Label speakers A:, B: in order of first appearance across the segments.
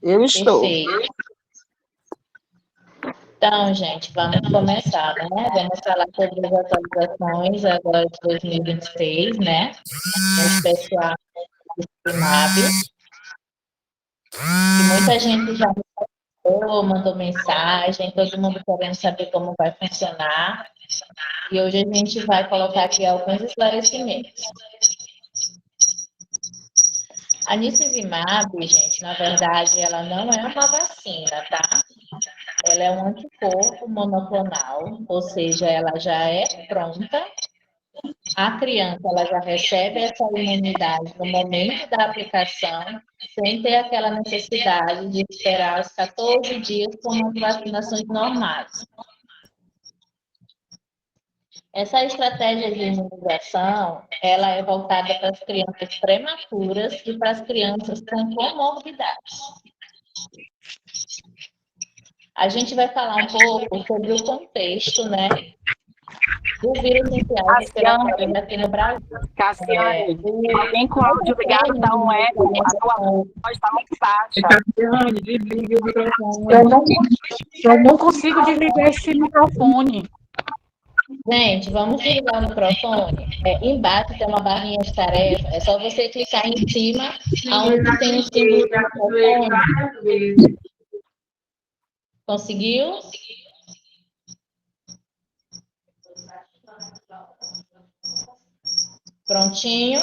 A: Eu estou.
B: Perfeito. Então, gente, vamos começar, né? Vamos falar sobre as atualizações agora de 2023, né? Em especial do MAB, que muita gente já mandou mensagem, todo mundo querendo saber como vai funcionar. E hoje a gente vai colocar aqui alguns esclarecimentos. A Nicivimab, gente, na verdade, ela não é uma vacina, tá? Ela é um anticorpo monoclonal, ou seja, ela já é pronta. A criança ela já recebe essa imunidade no momento da aplicação, sem ter aquela necessidade de esperar os 14 dias como as vacinações normais. Essa estratégia de imunização, ela é voltada para as crianças prematuras e para as crianças com comorbidades. A gente vai falar um pouco sobre o contexto, né, do vírus inicial respiratório aqui no Brasil.
A: Cassiane, alguém com o áudio ligado está um eco, a tua voz está muito baixa.
C: Cassiane, desliga o microfone. Eu não consigo desligar esse microfone.
B: Gente, vamos desligar o microfone. Embaixo tem uma barrinha de tarefa. É só você clicar em cima, onde tem o símbolo do microfone. Conseguiu? Prontinho?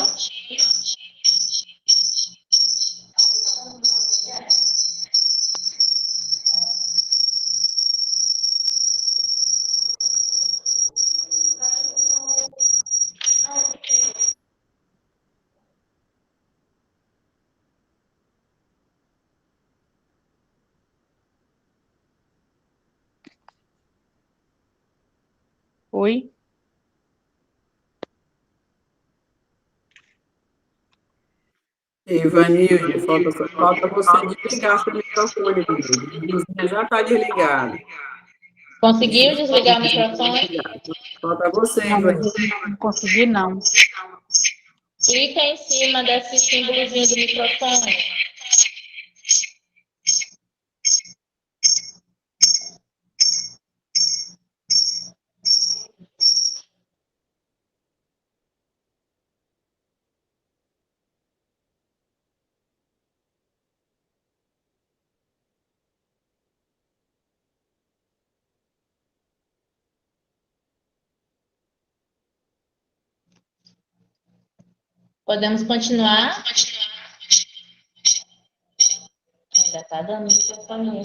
C: Oi?
D: Ivanilde, falta você desligar seu microfone, já está desligado.
B: Conseguiu desligar o microfone?
D: Falta você,
C: Não,
D: Ivanilde.
C: não consegui, não.
B: Clica em cima desse símbolozinho do microfone. Podemos continuar? Ainda está dando microfone.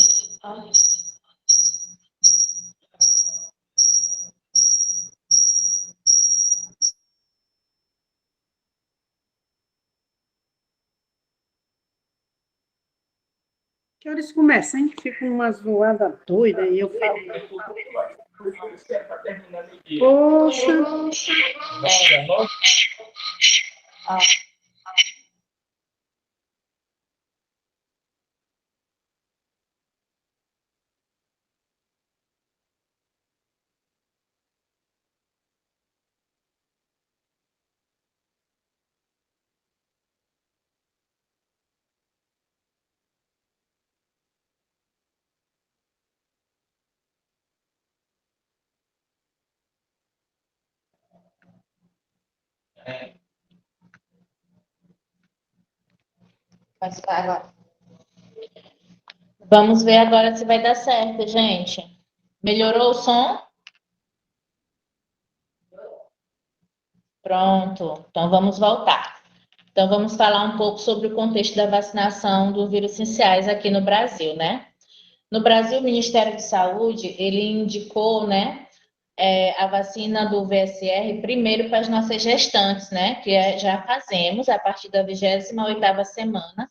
D: Que horas começa, hein? Fica uma zoada doida e eu falo. Poxa!
B: Vamos ver agora se vai dar certo, gente. Melhorou o som? Pronto. Então vamos voltar. Então vamos falar um pouco sobre o contexto da vacinação do vírus essenciais aqui no Brasil, né? No Brasil, o Ministério de Saúde, ele indicou, né, a vacina do VSR primeiro para as nossas gestantes, né, que já fazemos a partir da 28ª semana,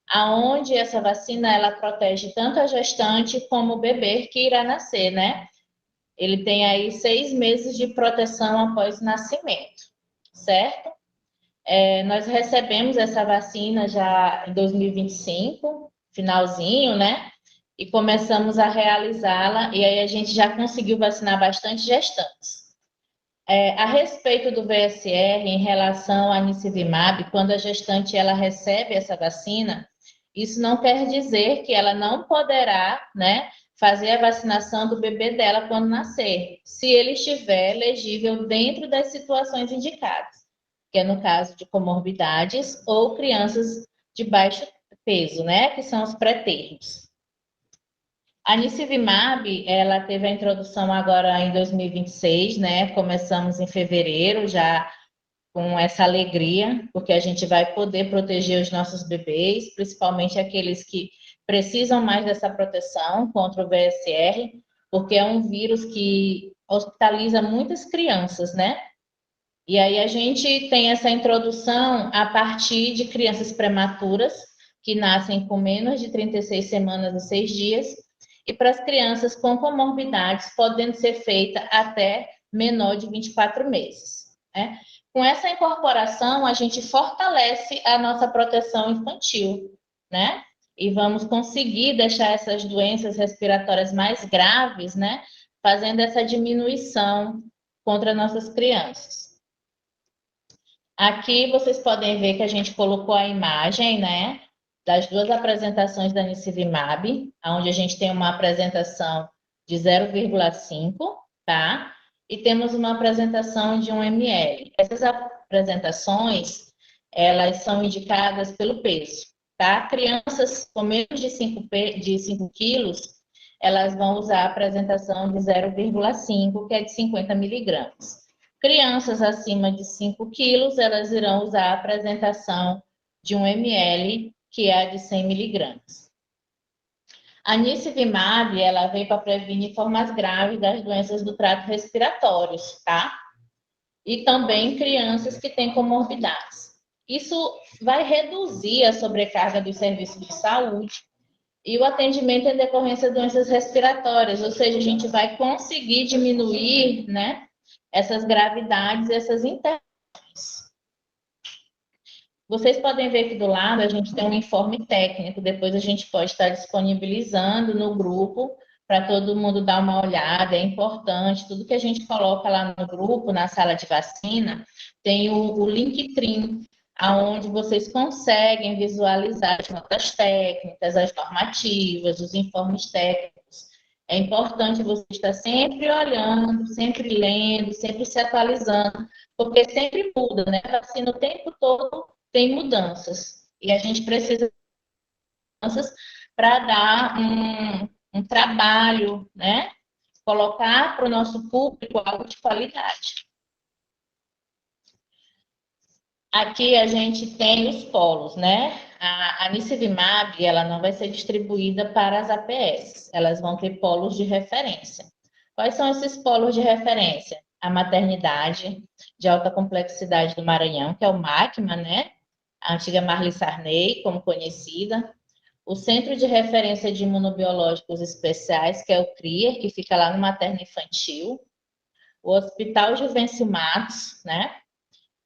B: aonde essa vacina, ela protege tanto a gestante como o bebê que irá nascer, né? Ele tem aí 6 meses de proteção após o nascimento, certo? Nós recebemos essa vacina já em 2025, finalzinho, né? E começamos a realizá-la, e aí a gente já conseguiu vacinar bastante gestantes. A respeito do VSR, em relação à Nicivimab, quando a gestante ela recebe essa vacina, Isso não quer dizer que ela não poderá, né, fazer a vacinação do bebê dela quando nascer, se ele estiver elegível dentro das situações indicadas, que é no caso de comorbidades ou crianças de baixo peso, né, que são os pré-termos. A Nirsevimab, ela teve a introdução agora em 2026, né? Começamos em fevereiro, já com essa alegria, porque a gente vai poder proteger os nossos bebês, principalmente aqueles que precisam mais dessa proteção contra o VSR, porque é um vírus que hospitaliza muitas crianças, né? E aí a gente tem essa introdução a partir de crianças prematuras, que nascem com menos de 36 semanas e 6 dias, e para as crianças com comorbidades, podendo ser feita até menor de 24 meses. Né? Com essa incorporação, a gente fortalece a nossa proteção infantil, né? E vamos conseguir deixar essas doenças respiratórias mais graves, né? Fazendo essa diminuição contra nossas crianças. Aqui vocês podem ver que a gente colocou a imagem, né? Das duas apresentações da Nirsevimab, onde a gente tem uma apresentação de 0,5, tá? E temos uma apresentação de 1 ml. Essas apresentações, elas são indicadas pelo peso, tá? Crianças com menos de 5 quilos, elas vão usar a apresentação de 0,5, que é de 50 miligramas. Crianças acima de 5 quilos, elas irão usar a apresentação de 1 ml, que é a de 100 miligramas. A Nirsevimab, ela veio para prevenir formas graves das doenças do trato respiratórios, tá? E também crianças que têm comorbidades. Isso vai reduzir a sobrecarga dos serviços de saúde e o atendimento em decorrência de doenças respiratórias, ou seja, a gente vai conseguir diminuir, né, essas gravidades, essas internações. Vocês podem ver aqui do lado, a gente tem um informe técnico, depois a gente pode estar disponibilizando no grupo para todo mundo dar uma olhada, é importante, tudo que a gente coloca lá no grupo, na sala de vacina, tem o Linktree, aonde vocês conseguem visualizar as notas técnicas, as normativas, os informes técnicos. É importante você estar sempre olhando, sempre lendo, sempre se atualizando, porque sempre muda, né? A vacina o tempo todo tem mudanças. E a gente precisa de mudanças para dar um trabalho, né? Colocar para o nosso público algo de qualidade. Aqui a gente tem os polos, né? A Nirsevimab, ela não vai ser distribuída para as APS, elas vão ter polos de referência. Quais são esses polos de referência? A maternidade de alta complexidade do Maranhão, que é o MACMA, né? A antiga Marli Sarney, como conhecida. O Centro de Referência de Imunobiológicos Especiais, que é o CRIER, que fica lá no materno infantil. O Hospital Juvencio Matos, né?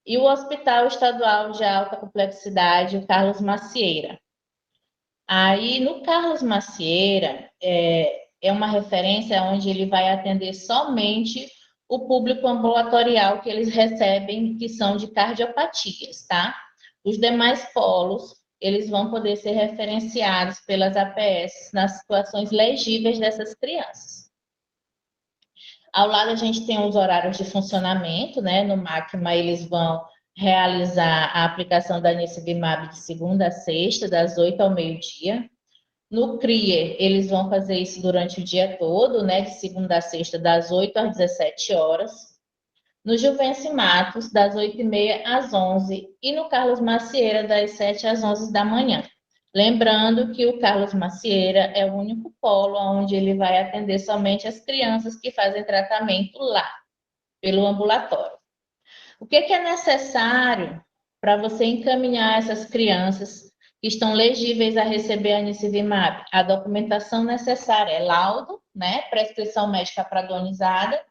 B: E o Hospital Estadual de Alta Complexidade, o Carlos Macieira. Aí, no Carlos Macieira, é uma referência onde ele vai atender somente o público ambulatorial que eles recebem, que são de cardiopatias, tá? Os demais polos, eles vão poder ser referenciados pelas APS nas situações legíveis dessas crianças. Ao lado, a gente tem os horários de funcionamento, né? No MACMA, eles vão realizar a aplicação da Nirsevimab de segunda a sexta, das 8 ao meio-dia. No CRIER, eles vão fazer isso durante o dia todo, né? De segunda a sexta, das 8 às 17 horas. No Juvencio Matos, das 8h30 às 11h. E no Carlos Macieira, das 7 às 11 da manhã. Lembrando que o Carlos Macieira é o único polo onde ele vai atender somente as crianças que fazem tratamento lá, pelo ambulatório. O que é necessário para você encaminhar essas crianças que estão legíveis a receber a Nirsevimab? A documentação necessária é laudo, né, prescrição médica padronizada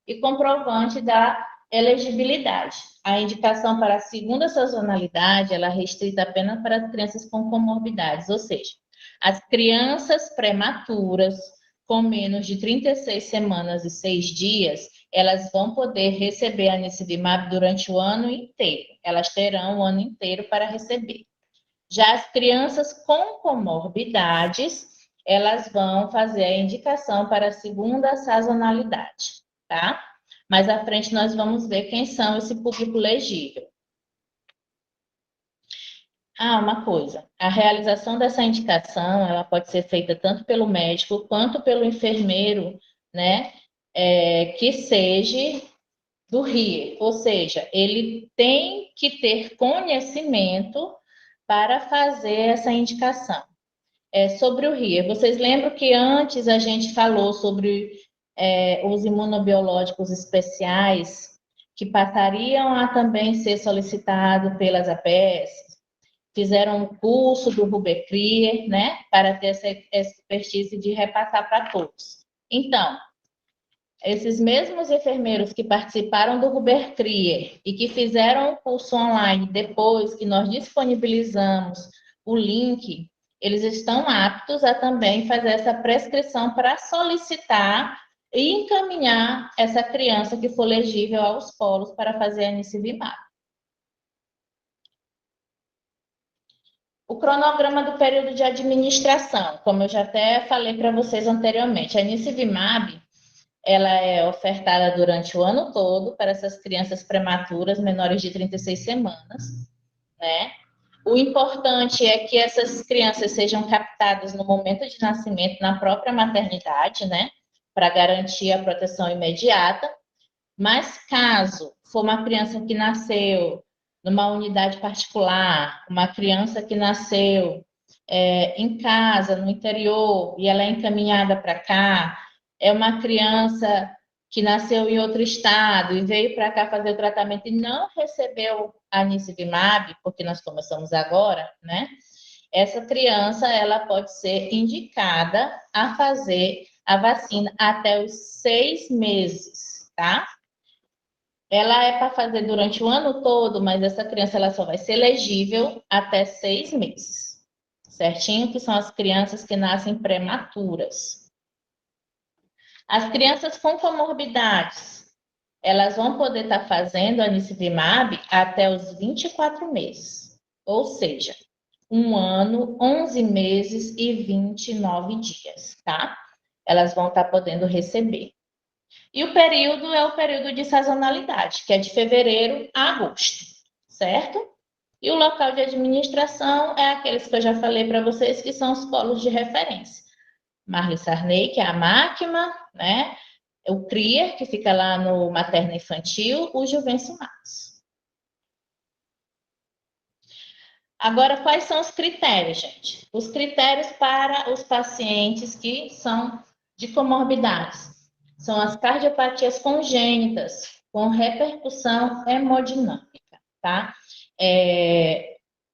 B: e comprovante da elegibilidade. A indicação para a segunda sazonalidade, ela é restrita apenas para as crianças com comorbidades, ou seja, as crianças prematuras com menos de 36 semanas e 6 dias, elas vão poder receber a Nirsevimab durante o ano inteiro. Elas terão o ano inteiro para receber. Já as crianças com comorbidades, elas vão fazer a indicação para a segunda sazonalidade, tá? Mais à frente nós vamos ver quem são esse público legível. Uma coisa, a realização dessa indicação, ela pode ser feita tanto pelo médico quanto pelo enfermeiro, né, que seja do RIE, ou seja, ele tem que ter conhecimento para fazer essa indicação. Sobre o RIE, vocês lembram que antes a gente falou sobre os imunobiológicos especiais que passariam a também ser solicitados pelas APS? Fizeram um curso do Ruber-Krier, né, para ter essa expertise de repassar para todos. Então, esses mesmos enfermeiros que participaram do Ruber-Krier e que fizeram o curso online depois que nós disponibilizamos o link, eles estão aptos a também fazer essa prescrição para solicitar e encaminhar essa criança que for legível aos polos para fazer a anicivimab. O cronograma do período de administração, como eu já até falei para vocês anteriormente, a anicivimab, ela é ofertada durante o ano todo para essas crianças prematuras menores de 36 semanas, né? O importante é que essas crianças sejam captadas no momento de nascimento, na própria maternidade, né? Para garantir a proteção imediata. Mas caso for uma criança que nasceu numa unidade particular, uma criança que nasceu em casa, no interior, e ela é encaminhada para cá, é uma criança que nasceu em outro estado e veio para cá fazer o tratamento e não recebeu a anicivimab, porque nós começamos agora, né? Essa criança, ela pode ser indicada a fazer a vacina até os 6 meses, tá? Ela é para fazer durante o ano todo, mas essa criança ela só vai ser elegível até 6 meses. Certinho? Que são as crianças que nascem prematuras. As crianças com comorbidades, elas vão poder estar fazendo a anicivimab até os 24 meses. Ou seja, 1 ano, 11 meses e 29 dias, tá? Elas vão estar podendo receber. E o período é o período de sazonalidade, que é de fevereiro a agosto, certo? E o local de administração é aqueles que eu já falei para vocês, que são os polos de referência. Marli Sarney, que é a máquina, né? O Krier, que fica lá no materno infantil, o Juvencio Matos. Agora, quais são os critérios, gente? Os critérios para os pacientes que são de comorbidades. São as cardiopatias congênitas, com repercussão hemodinâmica, tá?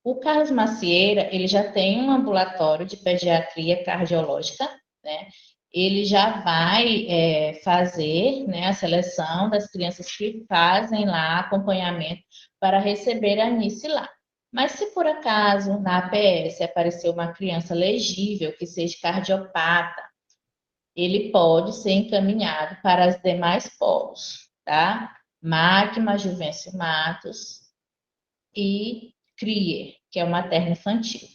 B: O Carlos Macieira, ele já tem um ambulatório de pediatria cardiológica, né? Ele já vai fazer, né, a seleção das crianças que fazem lá acompanhamento para receber a anice lá. Mas se por acaso na APS aparecer uma criança legível que seja cardiopata, ele pode ser encaminhado para as demais polos, tá? Máquina, Juvencio Matos e Krier, que é o materno infantil.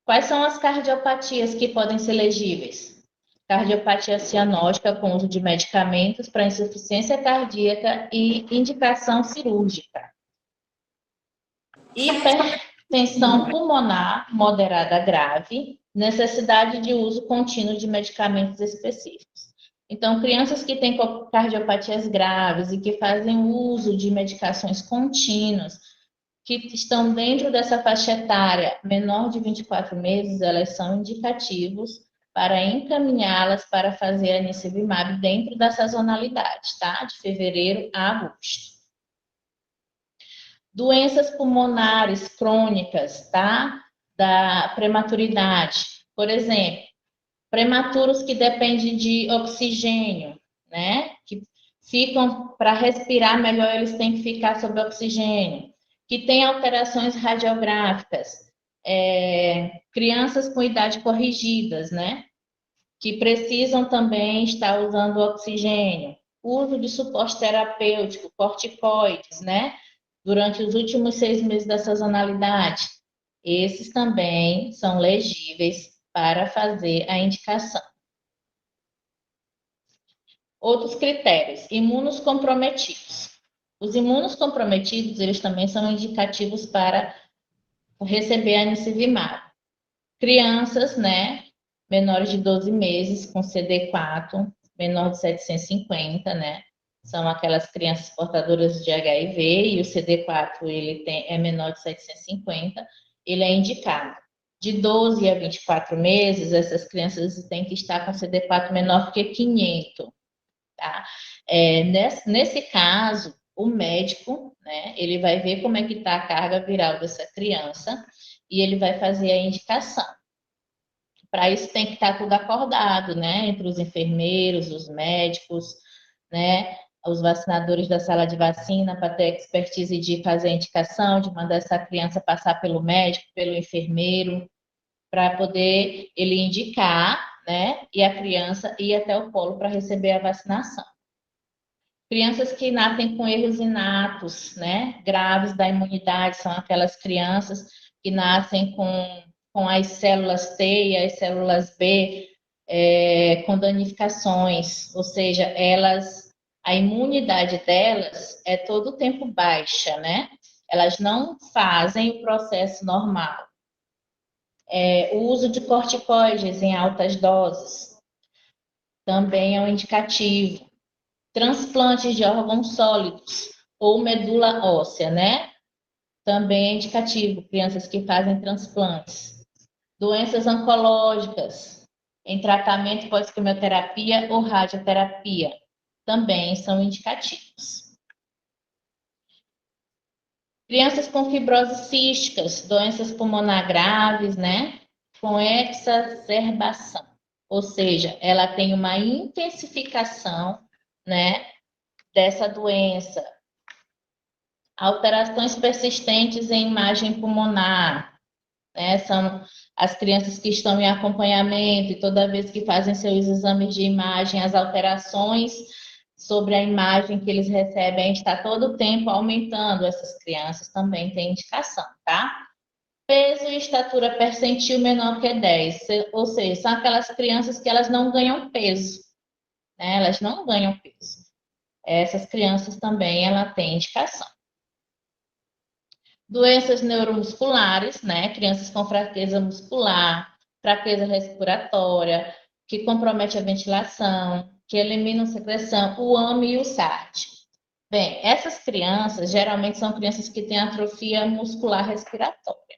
B: Quais são as cardiopatias que podem ser legíveis? Cardiopatia cianótica com uso de medicamentos para insuficiência cardíaca e indicação cirúrgica. Hipertensão pulmonar moderada grave, necessidade de uso contínuo de medicamentos específicos. Então, crianças que têm cardiopatias graves e que fazem uso de medicações contínuas, que estão dentro dessa faixa etária menor de 24 meses, elas são indicativos para encaminhá-las para fazer a anicivimab dentro da sazonalidade, tá? De fevereiro a agosto. Doenças pulmonares crônicas, tá? Da prematuridade. Por exemplo, prematuros que dependem de oxigênio, né? Que ficam, para respirar melhor, eles têm que ficar sob oxigênio. Que têm alterações radiográficas. Crianças com idade corrigidas, né? Que precisam também estar usando oxigênio. Uso de suporte terapêutico, corticoides, né? Durante os últimos 6 meses da sazonalidade. Esses também são legíveis para fazer a indicação. Outros critérios, imunos comprometidos. Os imunos comprometidos, eles também são indicativos para receber a anisivimab. Crianças, né, menores de 12 meses com CD4, menor de 750, né, são aquelas crianças portadoras de HIV e o CD4 é menor de 750, ele é indicado. De 12 a 24 meses, essas crianças têm que estar com CD4 menor que 500, tá? Nesse caso, o médico, né, ele vai ver como é que está a carga viral dessa criança e ele vai fazer a indicação. Para isso tem que estar tudo acordado, né, entre os enfermeiros, os médicos, né, os vacinadores da sala de vacina, para ter expertise de fazer a indicação, de mandar essa criança passar pelo médico, pelo enfermeiro, para poder ele indicar, né, e a criança ir até o polo para receber a vacinação. Crianças que nascem com erros inatos, né, graves da imunidade, são aquelas crianças que nascem com as células T e as células B com danificações, ou seja, a imunidade delas é todo o tempo baixa, né? Elas não fazem o processo normal. O uso de corticoides em altas doses também é um indicativo. Transplantes de órgãos sólidos ou medula óssea, né? Também é indicativo, crianças que fazem transplantes. Doenças oncológicas, em tratamento pós-quimioterapia ou radioterapia, também são indicativos. Crianças com fibrose císticas, doenças pulmonar graves, né? Com exacerbação, ou seja, ela tem uma intensificação, né, dessa doença. Alterações persistentes em imagem pulmonar, né? São as crianças que estão em acompanhamento e toda vez que fazem seus exames de imagem, as alterações sobre a imagem que eles recebem está todo o tempo aumentando. Essas crianças também têm indicação, tá? Peso e estatura percentil menor que 10, ou seja, são aquelas crianças que elas não ganham peso, né? Elas não ganham peso. Essas crianças também, ela tem indicação. Doenças neuromusculares, né? Crianças com fraqueza muscular, fraqueza respiratória, que compromete a ventilação, que eliminam secreção, o AME e o SART. Bem, essas crianças geralmente são crianças que têm atrofia muscular respiratória,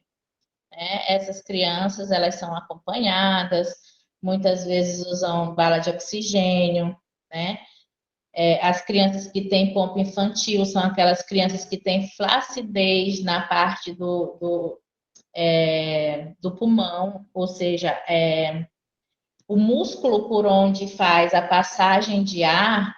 B: né? Essas crianças, elas são acompanhadas, muitas vezes usam bala de oxigênio, né? As crianças que têm pompa infantil são aquelas crianças que têm flacidez na parte do pulmão, ou seja, o músculo por onde faz a passagem de ar,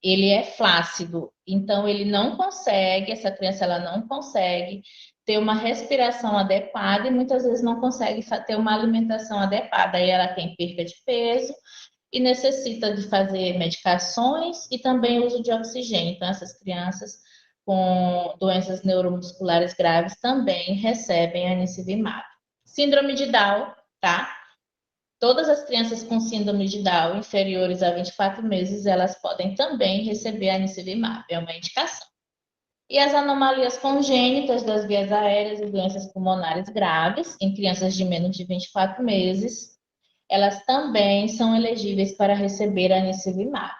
B: ele é flácido, então ele não consegue, essa criança ela não consegue ter uma respiração adequada e muitas vezes não consegue ter uma alimentação adequada, aí ela tem perca de peso e necessita de fazer medicações e também uso de oxigênio. Então, essas crianças com doenças neuromusculares graves também recebem anisivimab. Síndrome de Down, tá? Todas as crianças com síndrome de Down inferiores a 24 meses, elas podem também receber anisivimab, é uma indicação. E as anomalias congênitas das vias aéreas e doenças pulmonares graves em crianças de menos de 24 meses, elas também são elegíveis para receber a anisivimab,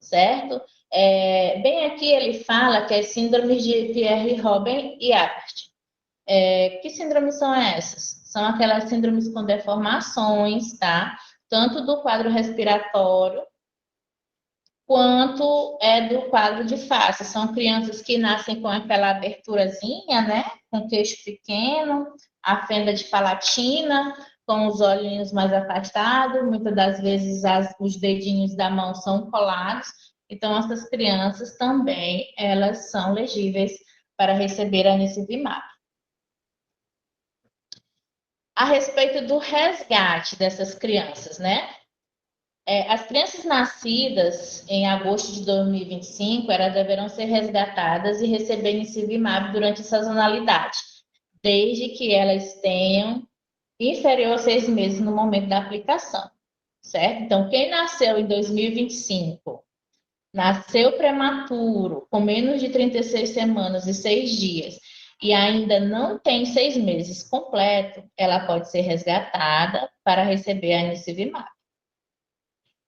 B: certo? Bem aqui ele fala que as síndromes de Pierre-Robin e Apert. Que síndromes são essas? São aquelas síndromes com deformações, tá? Tanto do quadro respiratório, quanto do quadro de face. São crianças que nascem com aquela aberturazinha, né? Com queixo pequeno, a fenda de palatina, com os olhinhos mais afastados, muitas das vezes os dedinhos da mão são colados. Então, essas crianças também, elas são elegíveis para receber a anisivimab. A respeito do resgate dessas crianças, né? As crianças nascidas em agosto de 2025, elas deverão ser resgatadas e receber anisivimab durante a sazonalidade, desde que elas tenham inferior a 6 meses no momento da aplicação, certo? Então, quem nasceu em 2025, nasceu prematuro, com menos de 36 semanas e 6 dias, e ainda não tem 6 meses completo, ela pode ser resgatada para receber a Anicivimab.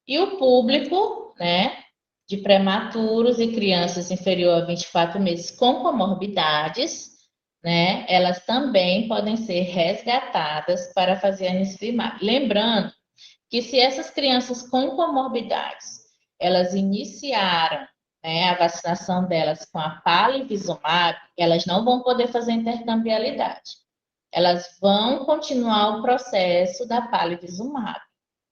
B: E o público, né, de prematuros e crianças inferior a 24 meses com comorbidades, né, elas também podem ser resgatadas para fazer a Anicivimab. Lembrando que se essas crianças com comorbidades, elas iniciaram, né, a vacinação delas com a Palivizumab, elas não vão poder fazer intercambiabilidade. Elas vão continuar o processo da Palivizumab,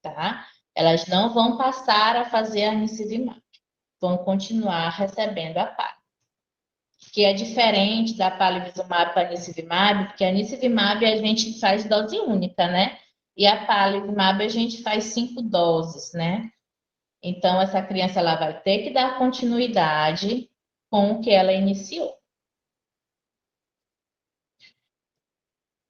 B: tá? Elas não vão passar a fazer a Anicivimab, vão continuar recebendo a Pali. Que é diferente da Palivizumab para a Anicivimab, porque a Anicivimab a gente faz dose única, né? E a Palivizumab a gente faz 5 doses, né? Então, essa criança ela vai ter que dar continuidade com o que ela iniciou.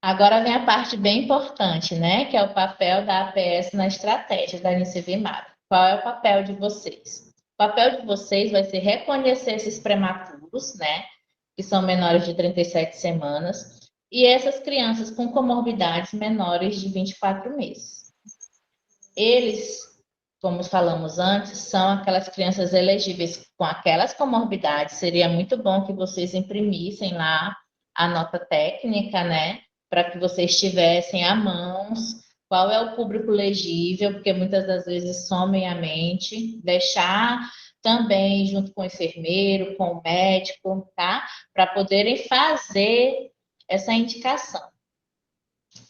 B: Agora vem a parte bem importante, né? Que é o papel da APS na estratégia da Anicivimab. Qual é o papel de vocês? O papel de vocês vai ser reconhecer esses prematuros, né? Que são menores de 37 semanas, e essas crianças com comorbidades menores de 24 meses. Eles, como falamos antes, são aquelas crianças elegíveis com aquelas comorbidades. Seria muito bom que vocês imprimissem lá a nota técnica, né? Para que vocês tivessem à mãos qual é o público legível, porque muitas das vezes somem a mente, deixar também junto com o enfermeiro, com o médico, tá? Para poderem fazer essa indicação.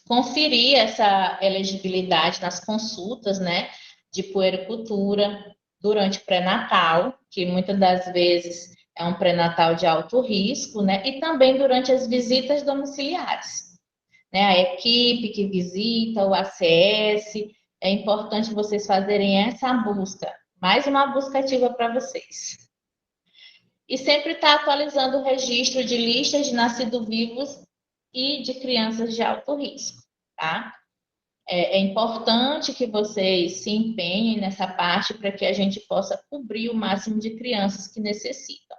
B: Conferir essa elegibilidade nas consultas, né, de puericultura durante o pré-natal, que muitas das vezes é um pré-natal de alto risco, né, e também durante as visitas domiciliares. Né, a equipe que visita, o ACS, é importante vocês fazerem essa busca, mais uma busca ativa para vocês. E sempre estar atualizando o registro de listas de nascidos vivos e de crianças de alto risco, tá? É importante que vocês se empenhem nessa parte para que a gente possa cobrir o máximo de crianças que necessitam.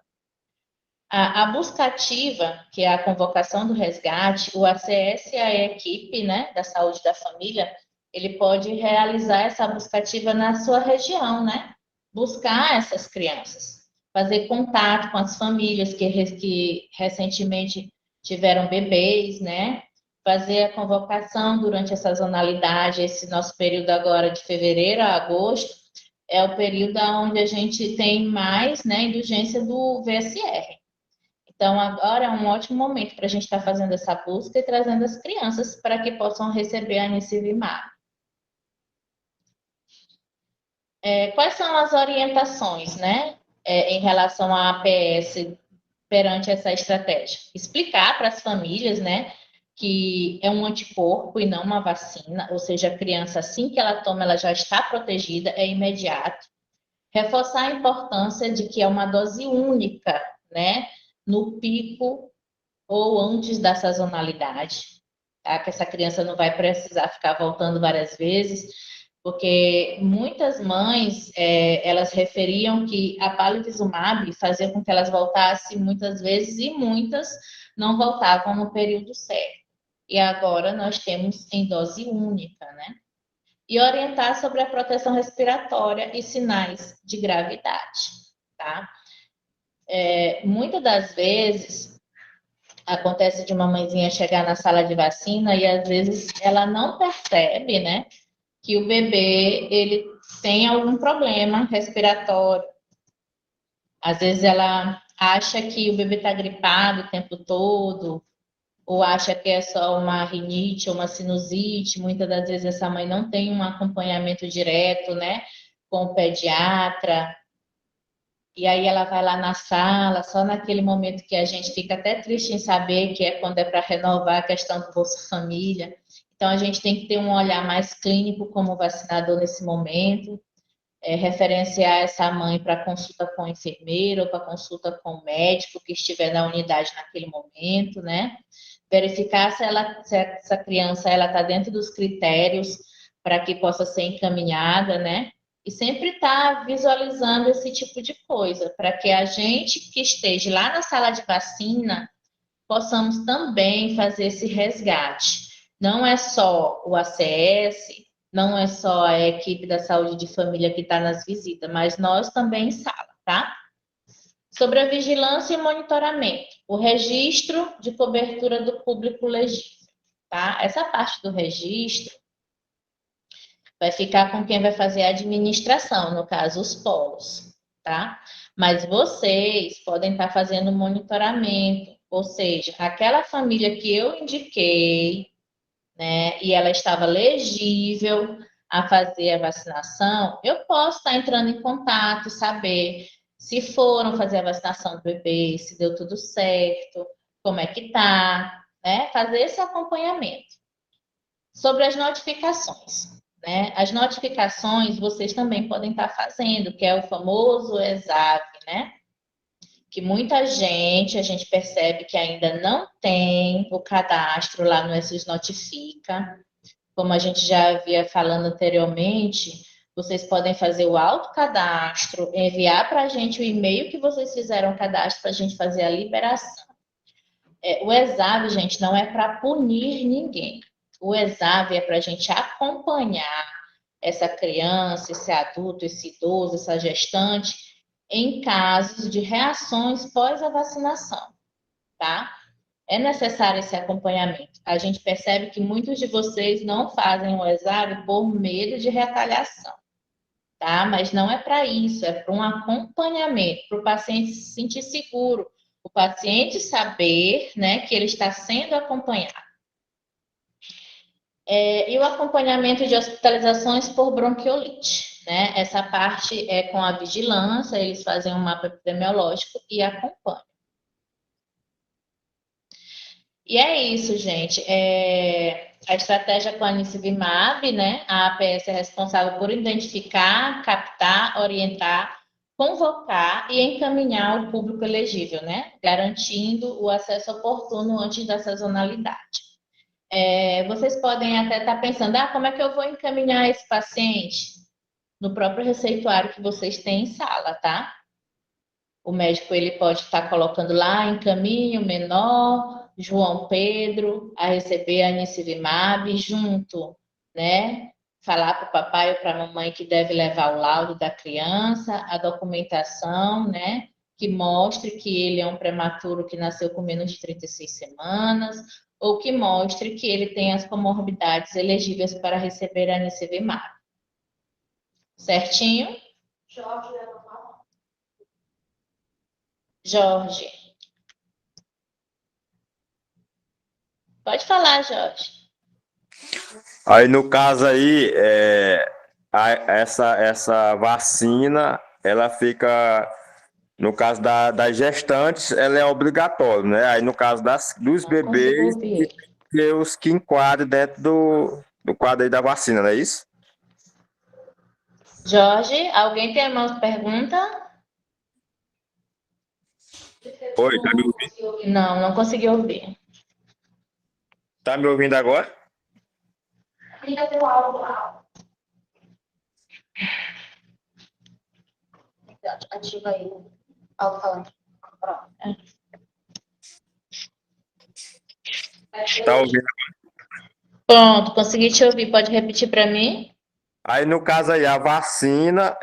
B: A busca ativa, que é a convocação do resgate, o ACS e a equipe, né, da saúde da família, ele pode realizar essa busca ativa na sua região, né? Buscar essas crianças, fazer contato com as famílias que recentemente tiveram bebês, né? Fazer a convocação durante essa sazonalidade, esse nosso período agora de fevereiro a agosto, é o período onde a gente tem mais, né, indulgência do VSR. Então, agora é um ótimo momento para a gente estar fazendo essa busca e trazendo as crianças para que possam receber a Anicivimab. Quais são as orientações, né, em relação à APS perante essa estratégia? Explicar para as famílias, né, que é um anticorpo e não uma vacina, ou seja, a criança, assim que ela toma, ela já está protegida, é imediato. Reforçar a importância de que é uma dose única, né, no pico ou antes da sazonalidade, tá? Que essa criança não vai precisar ficar voltando várias vezes, porque muitas mães, elas referiam que a Palivizumab fazia com que elas voltassem muitas vezes e muitas não voltavam no período certo. E agora nós temos em dose única, né? E orientar sobre a proteção respiratória e sinais de gravidade, tá? Muitas das vezes acontece de uma mãezinha chegar na sala de vacina e às vezes ela não percebe, né, que o bebê ele tem algum problema respiratório. Às vezes ela acha que o bebê está gripado o tempo todo, ou acha que é só uma rinite ou uma sinusite. Muitas das vezes essa mãe não tem um acompanhamento direto, né, com o pediatra. E aí ela vai lá na sala, só naquele momento que a gente fica até triste em saber que é quando é para renovar a questão do Bolsa Família. Então, a gente tem que ter um olhar mais clínico como vacinador nesse momento, referenciar essa mãe para consulta com o enfermeiro ou para consulta com o médico que estiver na unidade naquele momento, né? verificar se essa criança está dentro dos critérios para que possa ser encaminhada, né? E sempre estar visualizando esse tipo de coisa, para que a gente que esteja lá na sala de vacina possamos também fazer esse resgate. Não é só o ACS, não é só a equipe da saúde de família que está nas visitas, mas nós também em sala, tá? Sobre a vigilância e monitoramento, o registro de cobertura do público legível, tá? Essa parte do registro vai ficar com quem vai fazer a administração, no caso, os polos, tá? Mas vocês podem estar fazendo monitoramento, ou seja, aquela família que eu indiquei, né, e ela estava legível a fazer a vacinação, eu posso estar entrando em contato, saber se foram fazer a vacinação do bebê, se deu tudo certo, como é que tá, né? Fazer esse acompanhamento. Sobre as notificações, né? As notificações vocês também podem estar fazendo, que é o famoso ESAV, né? Que muita gente, a gente percebe que ainda não tem o cadastro lá no SUS Notifica. Como a gente já havia falando anteriormente, vocês podem fazer o autocadastro, enviar para a gente o e-mail que vocês fizeram o cadastro para a gente fazer a liberação. O ESAV, gente, não é para punir ninguém. O ESAV é para a gente acompanhar essa criança, esse adulto, esse idoso, essa gestante, em casos de reações pós a vacinação, tá? É necessário esse acompanhamento. A gente percebe que muitos de vocês não fazem o ESAV por medo de retaliação, tá? Mas não é para isso, é para um acompanhamento, para o paciente se sentir seguro, o paciente saber, né, que ele está sendo acompanhado. E o acompanhamento de hospitalizações por bronquiolite, né? Essa parte é com a vigilância, eles fazem um mapa epidemiológico e acompanham. E é isso, gente. A estratégia com a Anicivimab, né? A APS é responsável por identificar, captar, orientar, convocar e encaminhar o público elegível, né? Garantindo o acesso oportuno antes da sazonalidade. Vocês podem até estar pensando, como é que eu vou encaminhar esse paciente? No próprio receituário que vocês têm em sala, tá? O médico, ele pode estar colocando lá, encaminho menor, João Pedro, a receber a Anicivimab junto, né? Falar para o papai ou para a mamãe que deve levar o laudo da criança, a documentação, né? Que mostre que ele é um prematuro que nasceu com menos de 36 semanas, ou que mostre que ele tem as comorbidades elegíveis para receber a Anicivimab. Certinho? Jorge. Pode falar, Jorge.
E: Aí, no caso aí, essa vacina, ela fica, no caso das gestantes, ela é obrigatória, né? Aí, no caso dos bebês, que os que enquadram dentro do quadro aí da vacina, não é isso?
B: Jorge, alguém tem uma pergunta?
E: Oi, tá me ouvindo?
B: Não consegui ouvir.
E: Tá me ouvindo agora?
C: Ativa aí o alto-falante. Pronto.
E: Tá ouvindo?
B: Pronto, consegui te ouvir. Pode repetir para mim?
E: Aí, no caso aí, a vacina,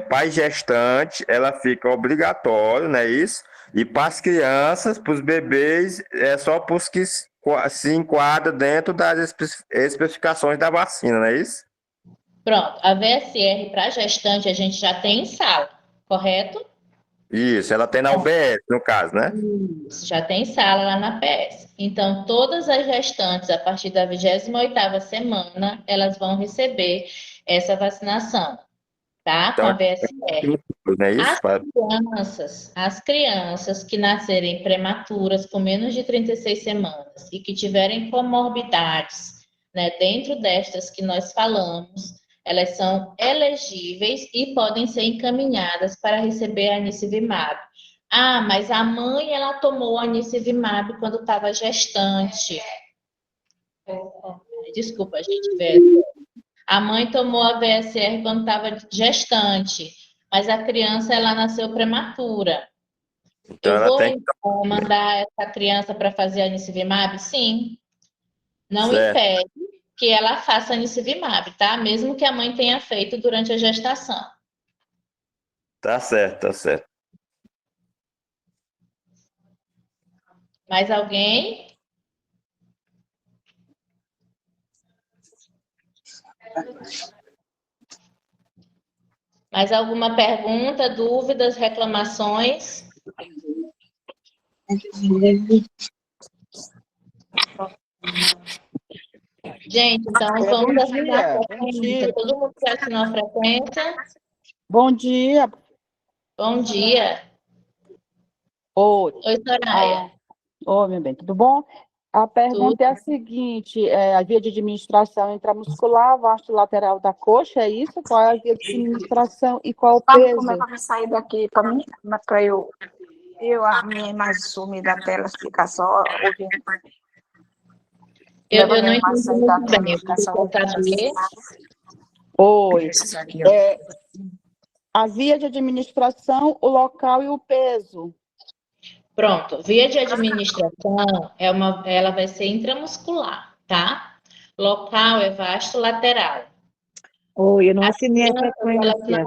E: para gestante, ela fica obrigatória, não é isso? E para as crianças, para os bebês, é só para os que se enquadram dentro das especificações da vacina, não é isso?
B: Pronto, a VSR para gestante a gente já tem em sala, correto?
E: Isso, ela tem na UBS, no caso, né?
B: Isso, já tem sala lá na PS. Então, todas as gestantes, a partir da 28ª semana, elas vão receber essa vacinação, tá? Com a VSR.
E: Não é isso?
B: As crianças que nascerem prematuras com menos de 36 semanas e que tiverem comorbidades, né, dentro destas que nós falamos, elas são elegíveis e podem ser encaminhadas para receber a Anicivimab. Ah, mas a mãe, ela tomou anitivimab quando estava gestante. Desculpa, gente, VSR. A mãe tomou a VSR quando estava gestante, mas a criança, ela nasceu prematura.
E: Então
B: Eu
E: ela
B: vou
E: tem que.
B: mandar essa criança para fazer anicivimab? Sim. Não
E: Certo,
B: impede que ela faça anicivimab, tá? Mesmo que a mãe tenha feito durante a gestação.
E: tá certo, tá certo.
B: Mais alguém? Mais alguma pergunta, dúvidas, reclamações? Gente, então vamos assinar a frequência. Todo mundo que assinou a frequência?
C: Bom dia.
B: Bom dia.
C: Oi.
B: Oi, Soraya.
C: Oi, meu bem, tudo bom? A
B: Tudo.
C: pergunta é a seguinte: a via de administração intramuscular, vasto lateral da coxa, é isso? Qual é a via de administração e qual o
A: Sabe como é
C: peso?
A: que eu vou sair daqui para mim? Para a minha imagem sumir da tela, ficar só ouvindo.
B: Eu
A: Leva
B: não
A: minha
B: entendi
A: imagem da
B: muito
A: tela,
B: bem.
A: ficar
B: Você
A: só
B: quer
A: ouvindo.
B: saber?
C: Oi.
A: Isso aqui, ó.
C: A via de administração, o local e o peso.
B: Pronto. Via de administração ela vai ser intramuscular, tá? Local é vasto lateral.
C: Oi, eu não
B: As
C: assinei a
B: crianças, elas
C: frequência.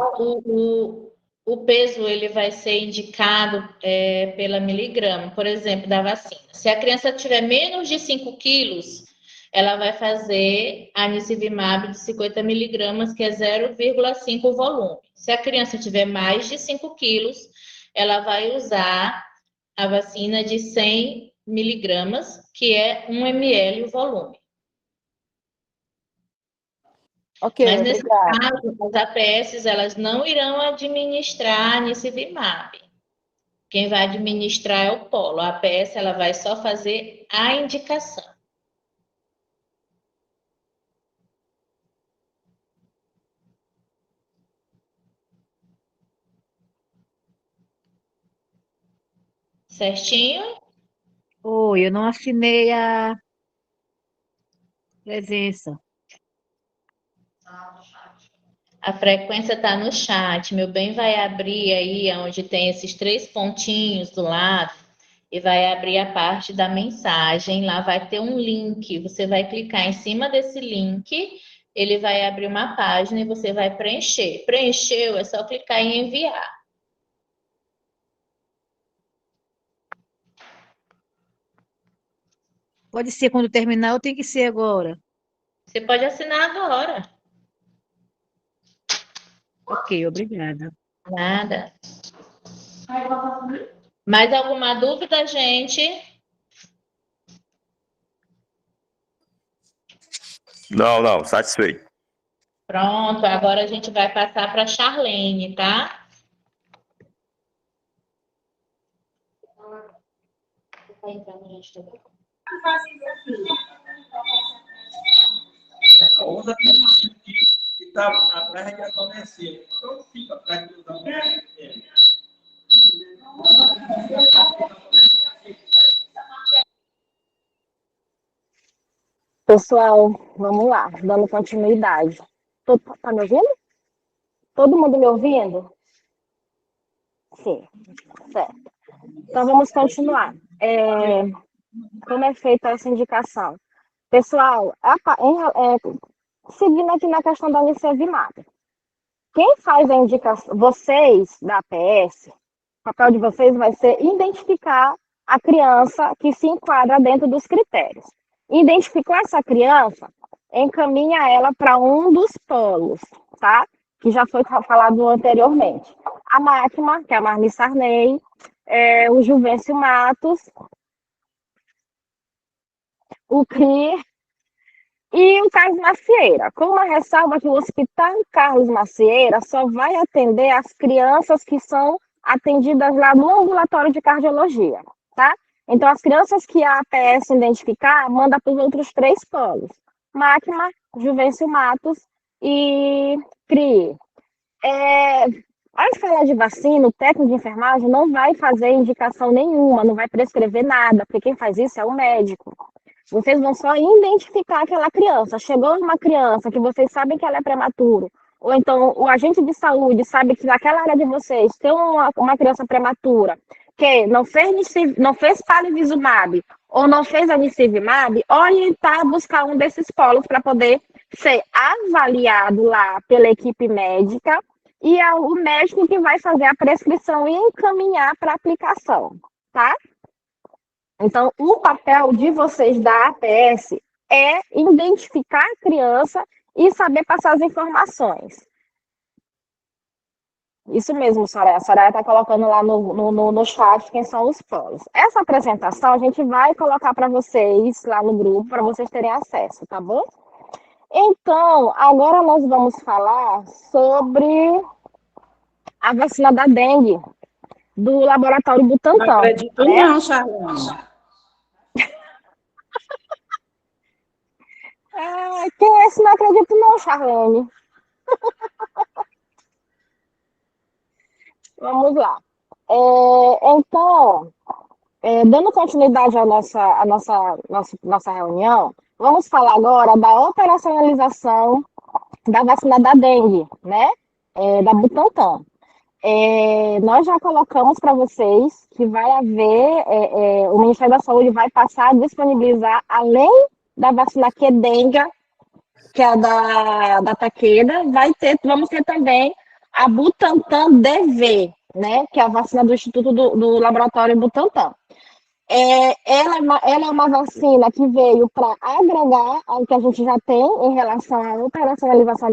B: o peso ele vai ser indicado pela miligrama, por exemplo, da vacina. Se a criança tiver menos de 5 quilos, ela vai fazer anicivimab de 50 miligramas, que é 0,5 volume. Se a criança tiver mais de 5 quilos, ela vai usar a vacina de 100 miligramas, que é 1 ml o volume.
C: Ok,
B: Mas nesse
C: obrigada.
B: caso, as APS elas não irão administrar anicivimab. Quem vai administrar é o polo. A APS ela vai só fazer a indicação. Certinho?
C: Oi, eu não assinei a presença.
B: A frequência está no chat. Meu bem vai abrir aí onde tem esses 3 pontinhos do lado e vai abrir a parte da mensagem. Lá vai ter um link. Você vai clicar em cima desse link, ele vai abrir uma página e você vai preencher. Preencheu, é só clicar em enviar.
C: Pode ser quando terminar ou tem que ser agora?
B: Você pode assinar agora.
C: Ok, obrigada.
B: Nada. Mais alguma dúvida, gente?
E: Não, não, satisfeito.
B: Pronto, agora a gente vai passar para a Charlene, tá?
F: Usa que está atrás de adolescente. Então fica atrás dos adolescentes.
A: Pessoal, vamos lá, dando continuidade. Tá me ouvindo? Todo mundo me ouvindo? Sim, certo. Então vamos continuar. Como é feita essa indicação? Pessoal, seguindo aqui na questão da anicivimab, quem faz a indicação, vocês da APS, o papel de vocês vai ser identificar a criança que se enquadra dentro dos critérios. Identificou essa criança, encaminha ela para um dos polos, tá? Que já foi falado anteriormente. A MACMA, que é a Marli Sarney, o Juvencio Matos, o CRI e o Carlos Macieira. Com uma ressalva que o Hospital Carlos Macieira só vai atender as crianças que são atendidas lá no ambulatório de cardiologia, tá? Então, as crianças que a APS identificar, manda para os outros 3 polos. MACMA, Juvencio Matos e CRI. Ao falar de vacina, o técnico de enfermagem não vai fazer indicação nenhuma, não vai prescrever nada, porque quem faz isso é o médico. Vocês vão só identificar aquela criança. Chegou uma criança que vocês sabem que ela é prematura, ou então o agente de saúde sabe que naquela área de vocês tem uma criança prematura que não fez palivizumab ou não fez anicivimab, orientar a buscar um desses polos para poder ser avaliado lá pela equipe médica e é o médico que vai fazer a prescrição e encaminhar para aplicação, tá? Então, o papel de vocês da APS é identificar a criança e saber passar as informações. Isso mesmo, Soraya. A Soraya está colocando lá no chat quem são os polos. Essa apresentação a gente vai colocar para vocês lá no grupo, para vocês terem acesso, tá bom? Então, agora nós vamos falar sobre a vacina da dengue, do laboratório Butantan.
D: Não acredito não, Charlene.
A: Quem é esse? Não acredito não, Charlene. Vamos lá. Então, dando continuidade à nossa reunião, vamos falar agora da operacionalização da vacina da dengue, né? Da Butantan. Nós já colocamos para vocês que vai haver, o Ministério da Saúde vai passar a disponibilizar, além da vacina Qdenga, que é da Takeda, vamos ter também a Butantan DV, né, que é a vacina do Instituto do Laboratório Butantan. Ela é uma vacina que veio para agregar ao que a gente já tem em relação à operacionalização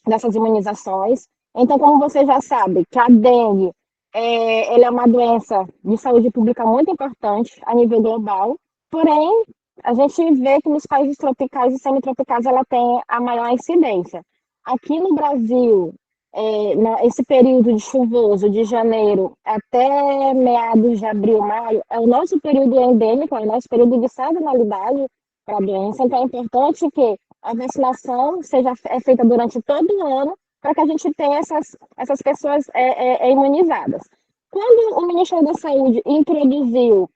A: dessas imunizações. Então, como você já sabe, que a dengue ela é uma doença de saúde pública muito importante a nível global, porém, a gente vê que nos países tropicais e semitropicais ela tem a maior incidência. Aqui no Brasil, esse período de chuvoso, de janeiro até meados de abril, maio, é o nosso período endêmico, é o nosso período de sazonalidade para a doença. Então, é importante que a vacinação é feita durante todo o ano para que a gente tenha essas pessoas imunizadas. Quando o Ministério da Saúde introduziu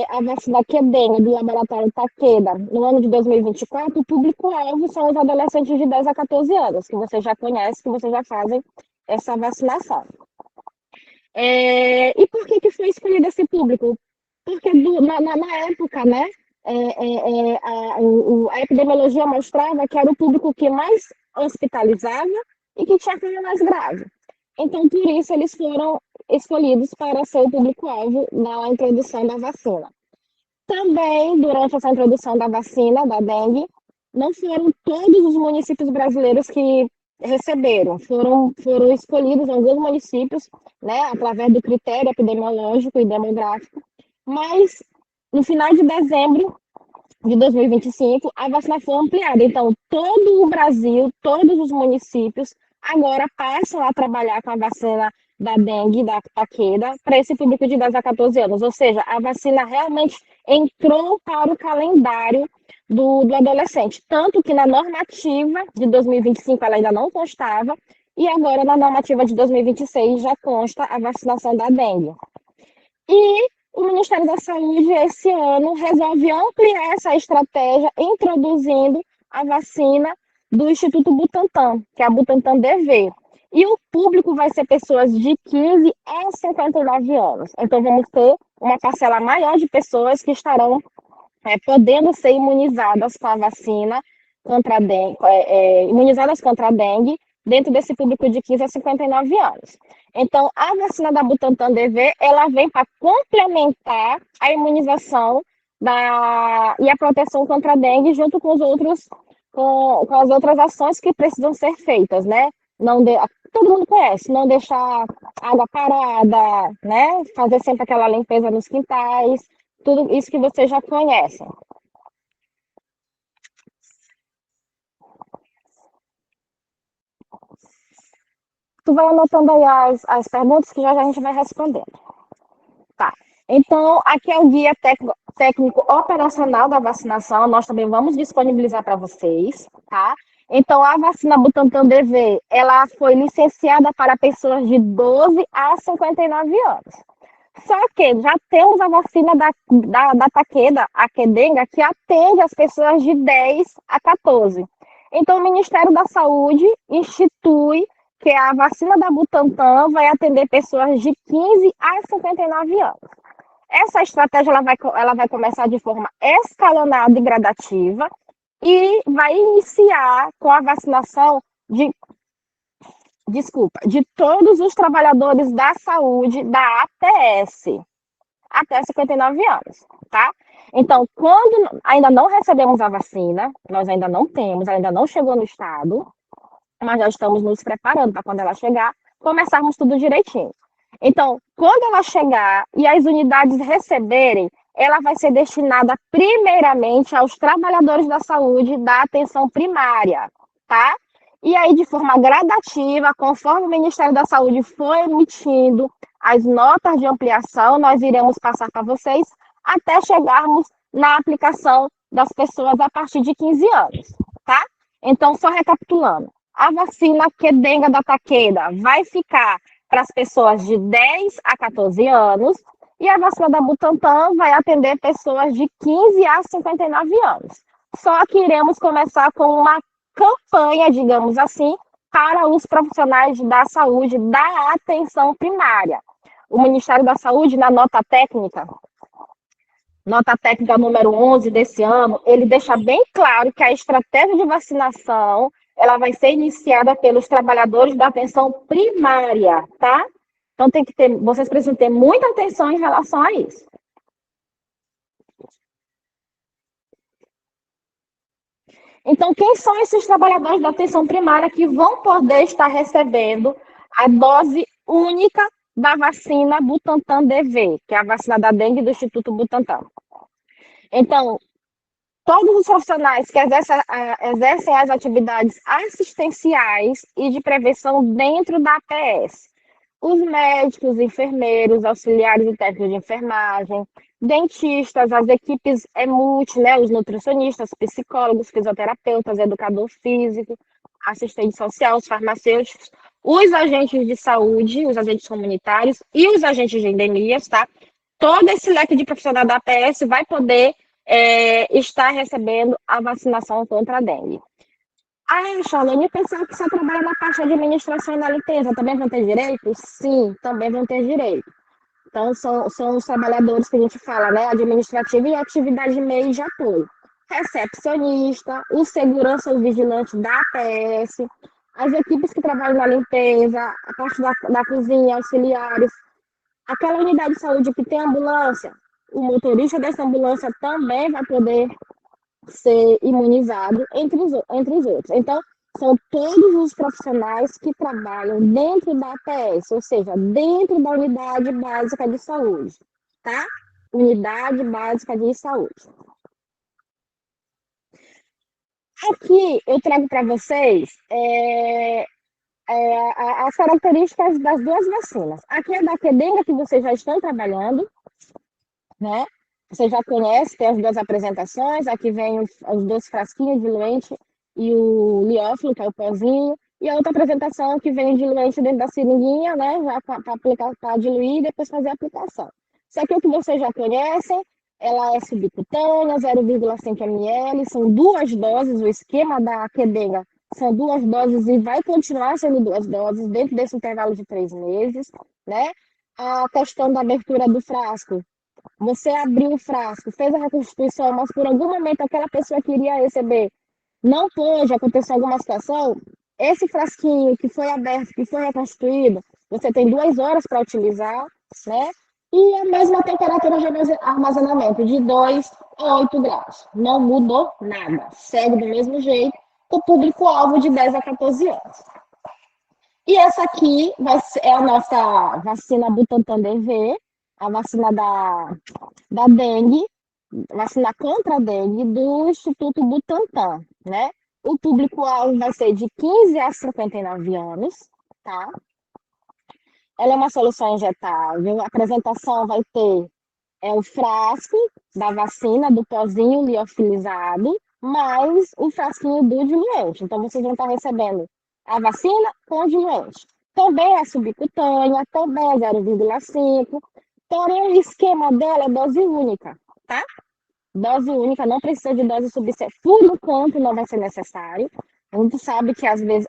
A: a vacina Qdenga do laboratório Takeda no ano de 2024, o público-alvo são os adolescentes de 10 a 14 anos, que você já conhece, que vocês já fazem essa vacinação. E por que foi escolhido esse público? Porque na época, né, a epidemiologia mostrava que era o público que mais hospitalizava e que tinha forma mais grave. Então, por isso, eles foram escolhidos para ser o público-alvo na introdução da vacina. Também, durante essa introdução da vacina, da dengue, não foram todos os municípios brasileiros que receberam, foram escolhidos alguns municípios, né, através do critério epidemiológico e demográfico, mas no final de dezembro de 2025, a vacina foi ampliada. Então, todo o Brasil, todos os municípios, agora passam a trabalhar com a vacina da dengue, da Takeda, para esse público de 10 a 14 anos. Ou seja, a vacina realmente entrou para o calendário do adolescente. Tanto que na normativa de 2025 ela ainda não constava, e agora na normativa de 2026 já consta a vacinação da dengue. E o Ministério da Saúde, esse ano, resolve ampliar essa estratégia, introduzindo a vacina do Instituto Butantan, que é a Butantan DV. E o público vai ser pessoas de 15 a 59 anos. Então, vamos ter uma parcela maior de pessoas que estarão podendo ser imunizadas com a vacina contra a dengue, imunizadas contra a dengue, dentro desse público de 15 a 59 anos. Então, a vacina da Butantan DV, ela vem para complementar a imunização e a proteção contra a dengue, junto com as outras ações que precisam ser feitas, né? Todo mundo conhece, não deixar água parada, né? Fazer sempre aquela limpeza nos quintais, tudo isso que vocês já conhecem. Tu vai anotando aí as perguntas que já a gente vai respondendo. Tá. Então, aqui é o guia técnico operacional da vacinação, nós também vamos disponibilizar para vocês, tá? Então, a vacina Butantan DV, ela foi licenciada para pessoas de 12 a 59 anos. Só que já temos a vacina da Takeda, a Kedenga, que atende as pessoas de 10 a 14. Então, o Ministério da Saúde institui que a vacina da Butantan vai atender pessoas de 15 a 59 anos. Essa estratégia ela vai começar de forma escalonada e gradativa e vai iniciar com a vacinação de todos os trabalhadores da saúde da APS, até 59 anos, tá? Então, quando ainda não recebemos a vacina, nós ainda não temos, ainda não chegou no estado, mas já estamos nos preparando para quando ela chegar, começarmos tudo direitinho. Então, quando ela chegar e as unidades receberem, ela vai ser destinada primeiramente aos trabalhadores da saúde da atenção primária, tá? E aí, de forma gradativa, conforme o Ministério da Saúde for emitindo as notas de ampliação, nós iremos passar para vocês até chegarmos na aplicação das pessoas a partir de 15 anos, tá? Então, só recapitulando, a vacina Kedenga da Takeda vai ficar para as pessoas de 10 a 14 anos e a vacina da Butantan vai atender pessoas de 15 a 59 anos. Só que iremos começar com uma campanha, digamos assim, para os profissionais da saúde da atenção primária. O Ministério da Saúde, na nota técnica número 11 desse ano, ele deixa bem claro que a estratégia de vacinação ela vai ser iniciada pelos trabalhadores da atenção primária, tá? Então, vocês precisam ter muita atenção em relação a isso. Então, quem são esses trabalhadores da atenção primária que vão poder estar recebendo a dose única da vacina Butantan DV, que é a vacina da dengue do Instituto Butantan? Então, todos os profissionais que exercem as atividades assistenciais e de prevenção dentro da APS, os médicos, enfermeiros, auxiliares e técnicos de enfermagem, dentistas, as equipes multi, né, os nutricionistas, psicólogos, fisioterapeutas, educador físico, assistente social, os farmacêuticos, os agentes de saúde, os agentes comunitários e os agentes de endemias, tá? Todo esse leque de profissional da APS vai poder estar recebendo a vacinação contra a dengue. Charlene, eu pensava que só trabalha na parte de administração e na limpeza, também vão ter direito? Sim, também vão ter direito. Então, são os trabalhadores que a gente fala, né? Administrativo e atividade de meio de apoio. Recepcionista, o segurança ou vigilante da APS, as equipes que trabalham na limpeza, a parte da cozinha, auxiliares, aquela unidade de saúde que tem ambulância, o motorista dessa ambulância também vai poder ser imunizado, entre os outros. Então, são todos os profissionais que trabalham dentro da APS, ou seja, dentro da unidade básica de saúde, tá? Unidade básica de saúde. Aqui eu trago para vocês as características das duas vacinas. Aqui é da Kedenga, que vocês já estão trabalhando, né? Você já conhece, tem as duas apresentações. Aqui vem os dois frasquinhos de diluente e o liófilo, que é o pozinho. E a outra apresentação que vem o diluente dentro da seringuinha, né? Já para diluir e depois fazer a aplicação. Isso aqui é o que vocês já conhecem. Ela é subcutânea, 0,5 ml. São 2 doses. O esquema da Kedenga são 2 doses e vai continuar sendo 2 doses dentro desse intervalo de 3 meses, né? A questão da abertura do frasco. Você abriu o frasco, fez a reconstituição, mas por algum momento aquela pessoa que iria receber não pôde, aconteceu alguma situação, esse frasquinho que foi aberto, que foi reconstituído, você tem 2 horas para utilizar, né? E a mesma temperatura de armazenamento, de 2 a 8 graus. Não mudou nada, segue do mesmo jeito, o público-alvo de 10 a 14 anos. E essa aqui é a nossa vacina Butantan DV, a vacina da dengue, vacina contra a dengue do Instituto Butantan, né? O público-alvo vai ser de 15 a 59 anos, tá? Ela é uma solução injetável, a apresentação vai ter o frasco da vacina, do pozinho liofilizado, mais o frasquinho do diluente. Então, vocês vão estar recebendo a vacina com o diluente. Também é subcutânea, também é 0,5, porém o esquema dela é dose única, tá? Dose única, não precisa de dose subsequente. Por enquanto, não vai ser necessário. A gente sabe que, às vezes,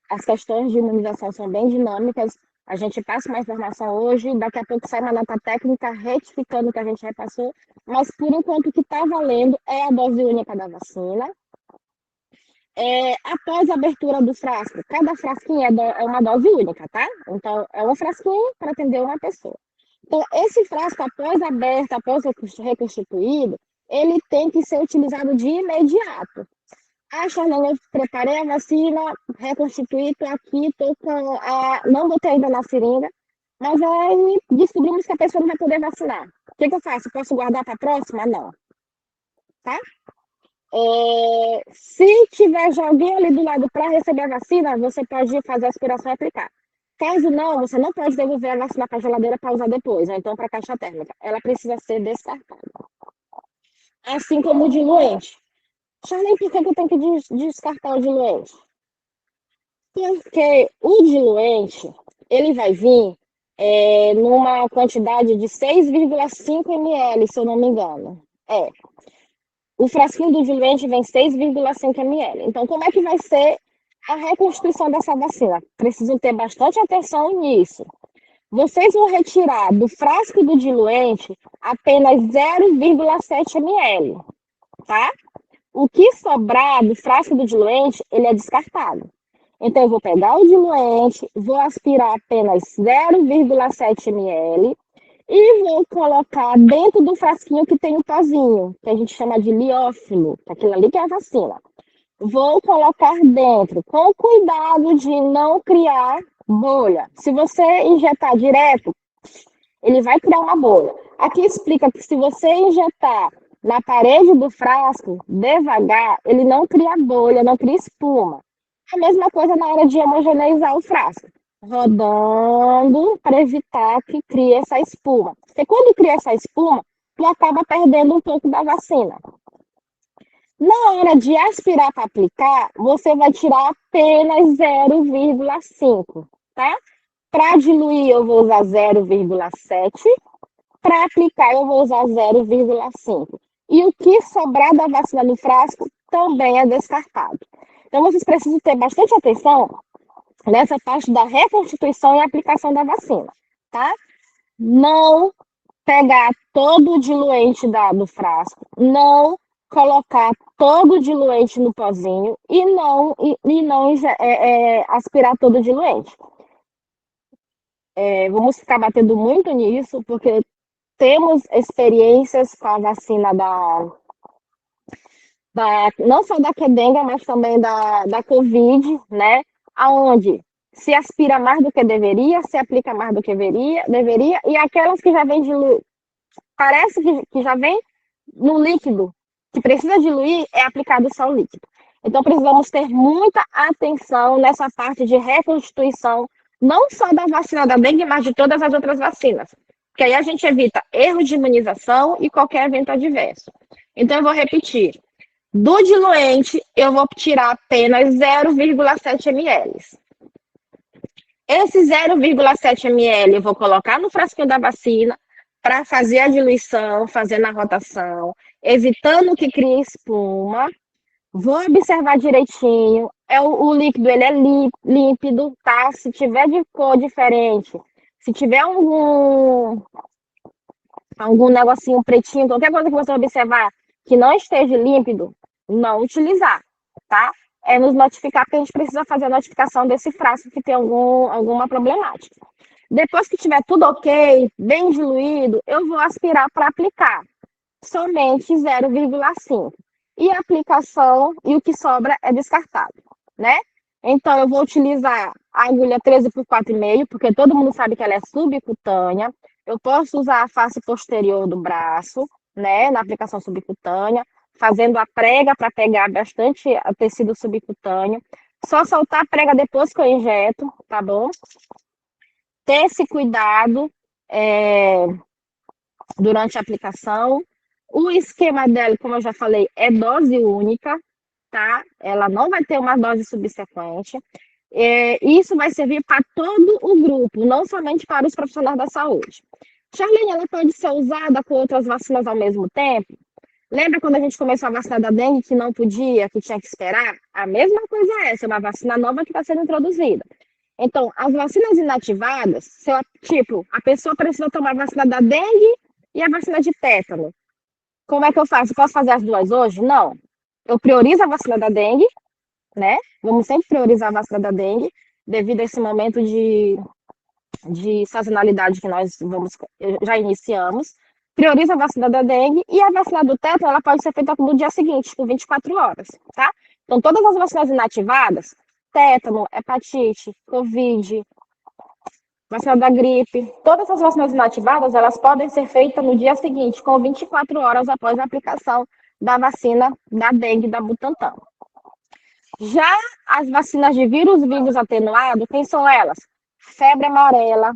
A: as questões de imunização são bem dinâmicas. A gente passa uma informação hoje, daqui a pouco sai uma nota técnica retificando o que a gente repassou, mas, por enquanto, o que está valendo é a dose única da vacina. Após a abertura do frasco, cada frasquinho é uma dose única, tá? Então, é um frasquinho para atender uma pessoa. Então, esse frasco, após aberto, após reconstituído, ele tem que ser utilizado de imediato. Charlene, eu preparei a vacina, reconstituí, estou aqui, não botei ainda na seringa, mas aí descobrimos que a pessoa não vai poder vacinar. O que eu faço? Posso guardar para a próxima? Não. Tá? Se tiver já alguém ali do lado para receber a vacina, você pode fazer a aspiração e aplicar. Caso não, você não pode devolver a vacina para a geladeira para usar depois, ou então para a caixa térmica. Ela precisa ser descartada. Assim como o diluente. Charlene, por que eu tenho que descartar o diluente? Porque o diluente, ele vai vir numa quantidade de 6,5 ml, se eu não me engano. O frasquinho do diluente vem 6,5 ml. Então, como é que vai ser a reconstituição dessa vacina? Preciso ter bastante atenção nisso. Vocês vão retirar do frasco do diluente apenas 0,7 ml, tá? O que sobrar do frasco do diluente, ele é descartado. Então, eu vou pegar o diluente, vou aspirar apenas 0,7 ml e vou colocar dentro do frasquinho que tem o pozinho, que a gente chama de liófilo, que é aquilo ali que é a vacina. Vou colocar dentro, com cuidado de não criar bolha. Se você injetar direto, ele vai criar uma bolha. Aqui explica que se você injetar na parede do frasco, devagar, ele não cria bolha, não cria espuma. A mesma coisa na hora de homogeneizar o frasco. Rodando para evitar que crie essa espuma. Porque quando cria essa espuma, tu acaba perdendo um pouco da vacina. Na hora de aspirar para aplicar, você vai tirar apenas 0,5, tá? Para diluir, eu vou usar 0,7. Para aplicar, eu vou usar 0,5. E o que sobrar da vacina no frasco também é descartado. Então, vocês precisam ter bastante atenção nessa parte da reconstituição e aplicação da vacina, tá? Não pegar todo o diluente do frasco, não colocar todo o diluente no pozinho e não aspirar todo o diluente. Vamos ficar batendo muito nisso, porque temos experiências com a vacina não só da Qdenga, mas também da Covid, né? Aonde se aspira mais do que deveria, se aplica mais do que deveria, e aquelas que já vêm diluir, parece que já vem no líquido, que precisa diluir, é aplicado só o líquido. Então, precisamos ter muita atenção nessa parte de reconstituição, não só da vacina da dengue, mas de todas as outras vacinas. Porque aí a gente evita erro de imunização e qualquer evento adverso. Então, eu vou repetir. Do diluente, eu vou tirar apenas 0,7 ml. Esse 0,7 ml eu vou colocar no frasquinho da vacina para fazer a diluição, fazendo a rotação, evitando que crie espuma. Vou observar direitinho. O líquido ele é límpido, tá? Se tiver de cor diferente, se tiver algum negocinho pretinho, qualquer coisa que você observar que não esteja límpido, não utilizar, tá? Nos notificar, porque a gente precisa fazer a notificação desse frasco que tem alguma problemática. Depois que tiver tudo ok, bem diluído, eu vou aspirar para aplicar somente 0,5. E a aplicação, e o que sobra é descartado, né? Então, eu vou utilizar a agulha 13 por 4,5, porque todo mundo sabe que ela é subcutânea. Eu posso usar a face posterior do braço, né, na aplicação subcutânea, fazendo a prega para pegar bastante o tecido subcutâneo. Só soltar a prega depois que eu injeto, tá bom? Ter esse cuidado durante a aplicação. O esquema dela, como eu já falei, é dose única, tá? Ela não vai ter uma dose subsequente. Isso vai servir para todo o grupo, não somente para os profissionais da saúde. Charlene, ela pode ser usada com outras vacinas ao mesmo tempo? Lembra quando a gente começou a vacina da dengue, que não podia, que tinha que esperar? A mesma coisa é essa, é uma vacina nova que está sendo introduzida. Então, as vacinas inativadas, tipo, a pessoa precisa tomar a vacina da dengue e a vacina de tétano. Como é que eu faço? Posso fazer as duas hoje? Não. Eu priorizo a vacina da dengue, né? Vamos sempre priorizar a vacina da dengue, devido a esse momento de sazonalidade que nós já iniciamos. Prioriza a vacina da dengue e a vacina do tétano, ela pode ser feita no dia seguinte, por 24 horas, tá? Então, todas as vacinas inativadas, tétano, hepatite, covid, vacina da gripe, todas as vacinas inativadas, elas podem ser feitas no dia seguinte, com 24 horas após a aplicação da vacina da dengue da Butantan. Já as vacinas de vírus vivos atenuado, quem são elas? Febre amarela,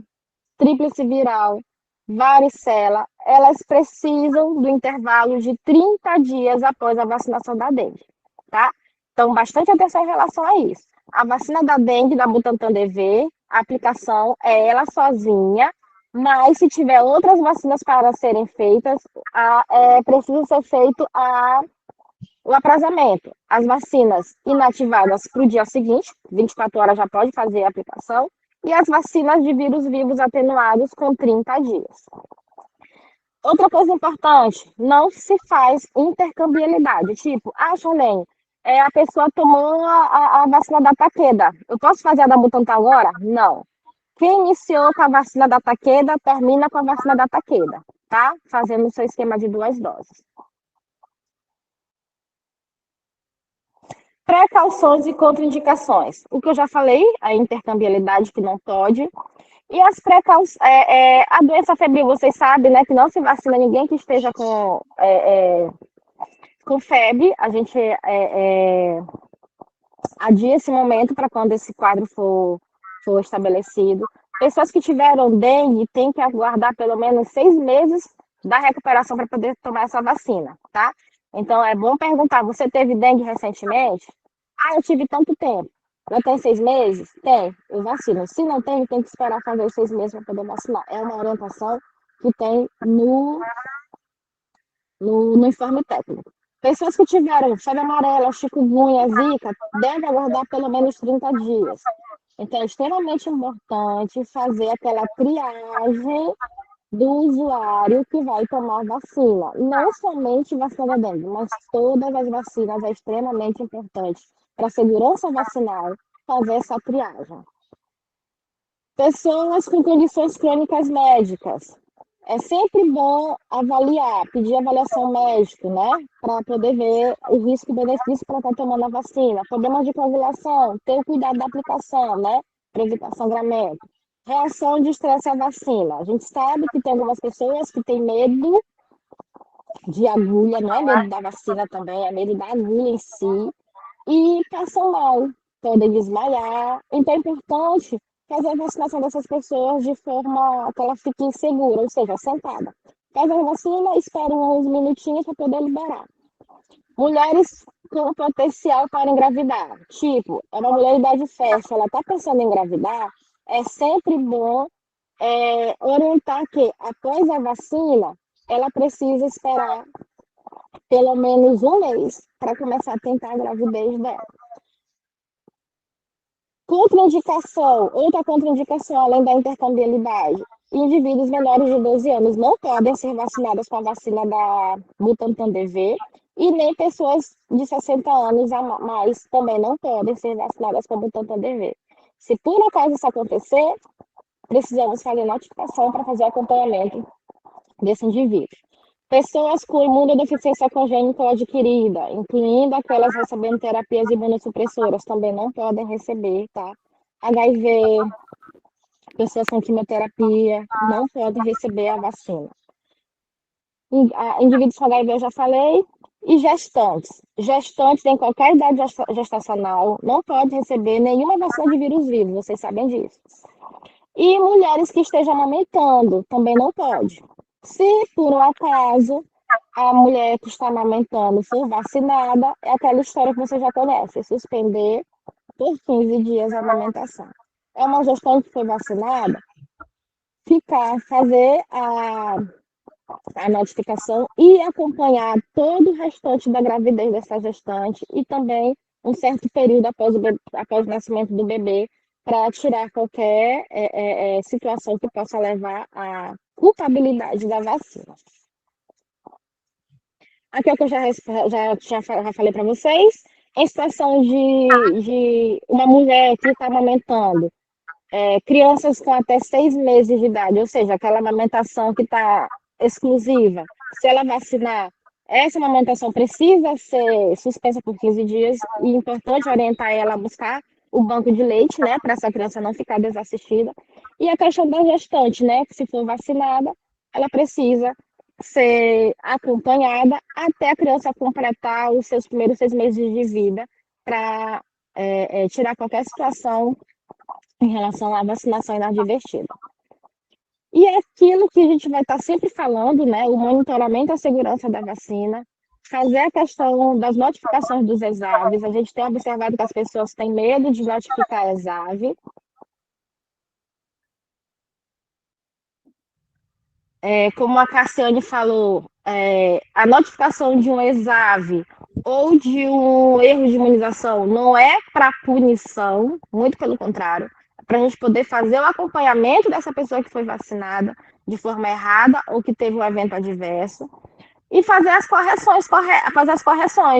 A: tríplice viral, varicela, elas precisam do intervalo de 30 dias após a vacinação da dengue, tá? Então, bastante atenção em relação a isso. A vacina da dengue, da Butantan DV, a aplicação é ela sozinha, mas se tiver outras vacinas para serem feitas, precisa ser feito o aprazamento. As vacinas inativadas para o dia seguinte, 24 horas já pode fazer a aplicação, e as vacinas de vírus vivos atenuados com 30 dias. Outra coisa importante, não se faz intercambiabilidade, tipo, Charlene, a pessoa tomou a vacina da Takeda, eu posso fazer a da Butantan agora? Não. Quem iniciou com a vacina da Takeda, termina com a vacina da Takeda, tá? Fazendo o seu esquema de 2 doses. Precauções e contraindicações. O que eu já falei, a intercambiabilidade que não pode. E as precauções, a doença febril, vocês sabem, né, que não se vacina ninguém que esteja com febre. A gente adia esse momento para quando esse quadro for estabelecido. Pessoas que tiveram dengue têm que aguardar pelo menos 6 meses da recuperação para poder tomar essa vacina, tá? Então, é bom perguntar, você teve dengue recentemente? Eu tive tanto tempo. Já tem 6 meses? Tem, eu vacino. Se não tem que esperar fazer os 6 meses para poder vacinar. É uma orientação que tem no informe técnico. Pessoas que tiveram febre amarela, chikungunya, zika, devem aguardar pelo menos 30 dias. Então, é extremamente importante fazer aquela triagem do usuário que vai tomar vacina. Não somente vacina da dengue, mas todas as vacinas é extremamente importante para a segurança vacinal fazer essa triagem. Pessoas com condições crônicas médicas. É sempre bom avaliar, pedir avaliação médica, né? Para poder ver o risco e benefício para estar tomando a vacina. Problemas de coagulação, ter o cuidado da aplicação, né? Para evitar sangramento. Reação de estresse à vacina. A gente sabe que tem algumas pessoas que têm medo de agulha, não é medo da vacina também, é medo da agulha em si, e passam mal, podem desmaiar. Então é importante fazer a vacinação dessas pessoas de forma que ela fique segura, ou seja, sentada. Faz a vacina, espera uns minutinhos para poder liberar. Mulheres com potencial para engravidar. Tipo, é uma mulher de idade fértil, ela está pensando em engravidar, é sempre bom orientar que, após a vacina, ela precisa esperar pelo menos 1 mês para começar a tentar a gravidez dela. Contraindicação, outra contraindicação, além da intercambiabilidade. Indivíduos menores de 12 anos não podem ser vacinados com a vacina da Butantan DV e nem pessoas de 60 anos a mais também não podem ser vacinadas com a Butantan DV. Se por acaso isso acontecer, precisamos fazer notificação para fazer o acompanhamento desse indivíduo. Pessoas com imunodeficiência congênita ou adquirida, incluindo aquelas recebendo terapias imunossupressoras, também não podem receber, tá? HIV, pessoas com quimioterapia, não podem receber a vacina. Indivíduos com HIV eu já falei. E gestantes. Gestantes em qualquer idade gestacional não podem receber nenhuma vacina de vírus vivo, vocês sabem disso. E mulheres que estejam amamentando também não pode. Se, por um acaso, a mulher que está amamentando for vacinada, é aquela história que você já conhece, suspender por 15 dias a amamentação. É uma gestante que foi vacinada, fazer a notificação e acompanhar todo o restante da gravidez dessa gestante e também um certo período após o nascimento do bebê para tirar qualquer situação que possa levar à culpabilidade da vacina. Aqui é o que eu já falei para vocês. Em situação de uma mulher que está amamentando, crianças com até 6 meses de idade, ou seja, aquela amamentação que está exclusiva, se ela vacinar, essa amamentação precisa ser suspensa por 15 dias e é importante orientar ela a buscar o banco de leite, né, para essa criança não ficar desassistida. E a questão da gestante, né, que se for vacinada, ela precisa ser acompanhada até a criança completar os seus primeiros 6 meses de vida para tirar qualquer situação em relação à vacinação inadvertida. E é aquilo que a gente vai estar sempre falando, né? O monitoramento da segurança da vacina, fazer a questão das notificações dos ESAVs. A gente tem observado que as pessoas têm medo de notificar a ESAV. Como a Cassiane falou, a notificação de um ESAV ou de um erro de imunização não é para punição, muito pelo contrário, é para a gente poder fazer o acompanhamento dessa pessoa que foi vacinada de forma errada ou que teve um evento adverso e fazer as correções,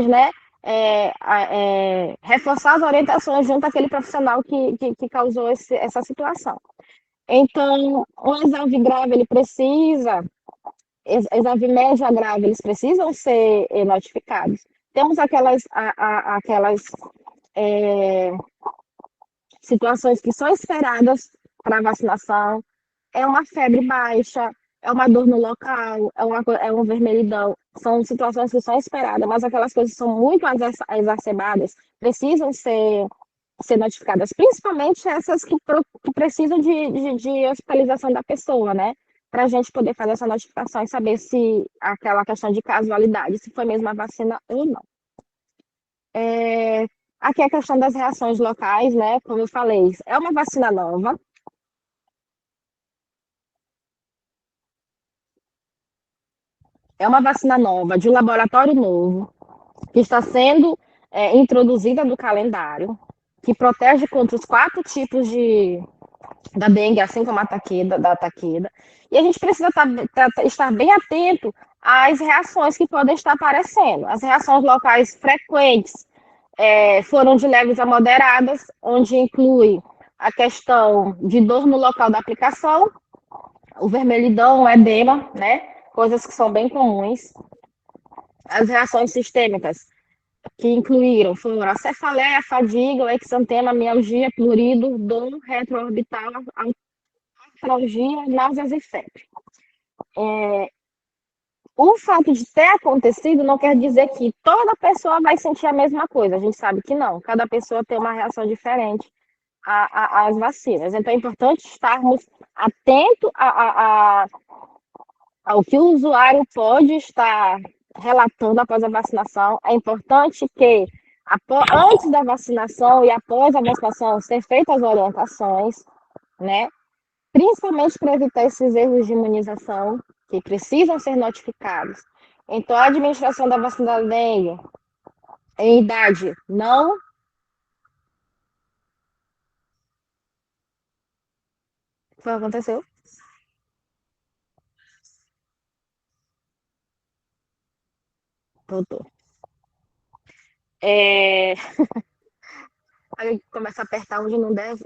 A: né? Reforçar as orientações junto àquele profissional que causou essa situação. Então, o ESAV grave, ESAV média grave, eles precisam ser notificados. Temos aquelas situações que são esperadas para vacinação, é uma febre baixa, é uma dor no local, é um vermelhidão, são situações que são esperadas, mas aquelas coisas que são muito exacerbadas precisam ser notificadas, principalmente essas que precisam de hospitalização da pessoa, né? Para a gente poder fazer essa notificação e saber se aquela questão de casualidade, se foi mesmo a vacina ou não. Aqui é a questão das reações locais, né? Como eu falei, é uma vacina nova. É uma vacina nova, de um laboratório novo, que está sendo introduzida no calendário, que protege contra os 4 tipos da dengue, assim como da taquida. E a gente precisa estar bem atento às reações que podem estar aparecendo. As reações locais frequentes foram de leves a moderadas, onde inclui a questão de dor no local da aplicação, o vermelhidão, o edema, né? Coisas que são bem comuns. As reações sistêmicas, que incluíram foram a cefaleia, a fadiga, o exantema, a mialgia, plurido, dor retroorbital, artralgia, náuseas e febre. O fato de ter acontecido não quer dizer que toda pessoa vai sentir a mesma coisa. A gente sabe que não. Cada pessoa tem uma reação diferente às vacinas. Então, é importante estarmos atentos ao que o usuário pode estar relatando após a vacinação. É importante que, antes da vacinação e após a vacinação, ser feitas as orientações, né? Principalmente para evitar esses erros de imunização, que precisam ser notificados. Então, a administração da vacina da dengue em idade não... O que aconteceu? Voltou. Aí começa a apertar onde não deve.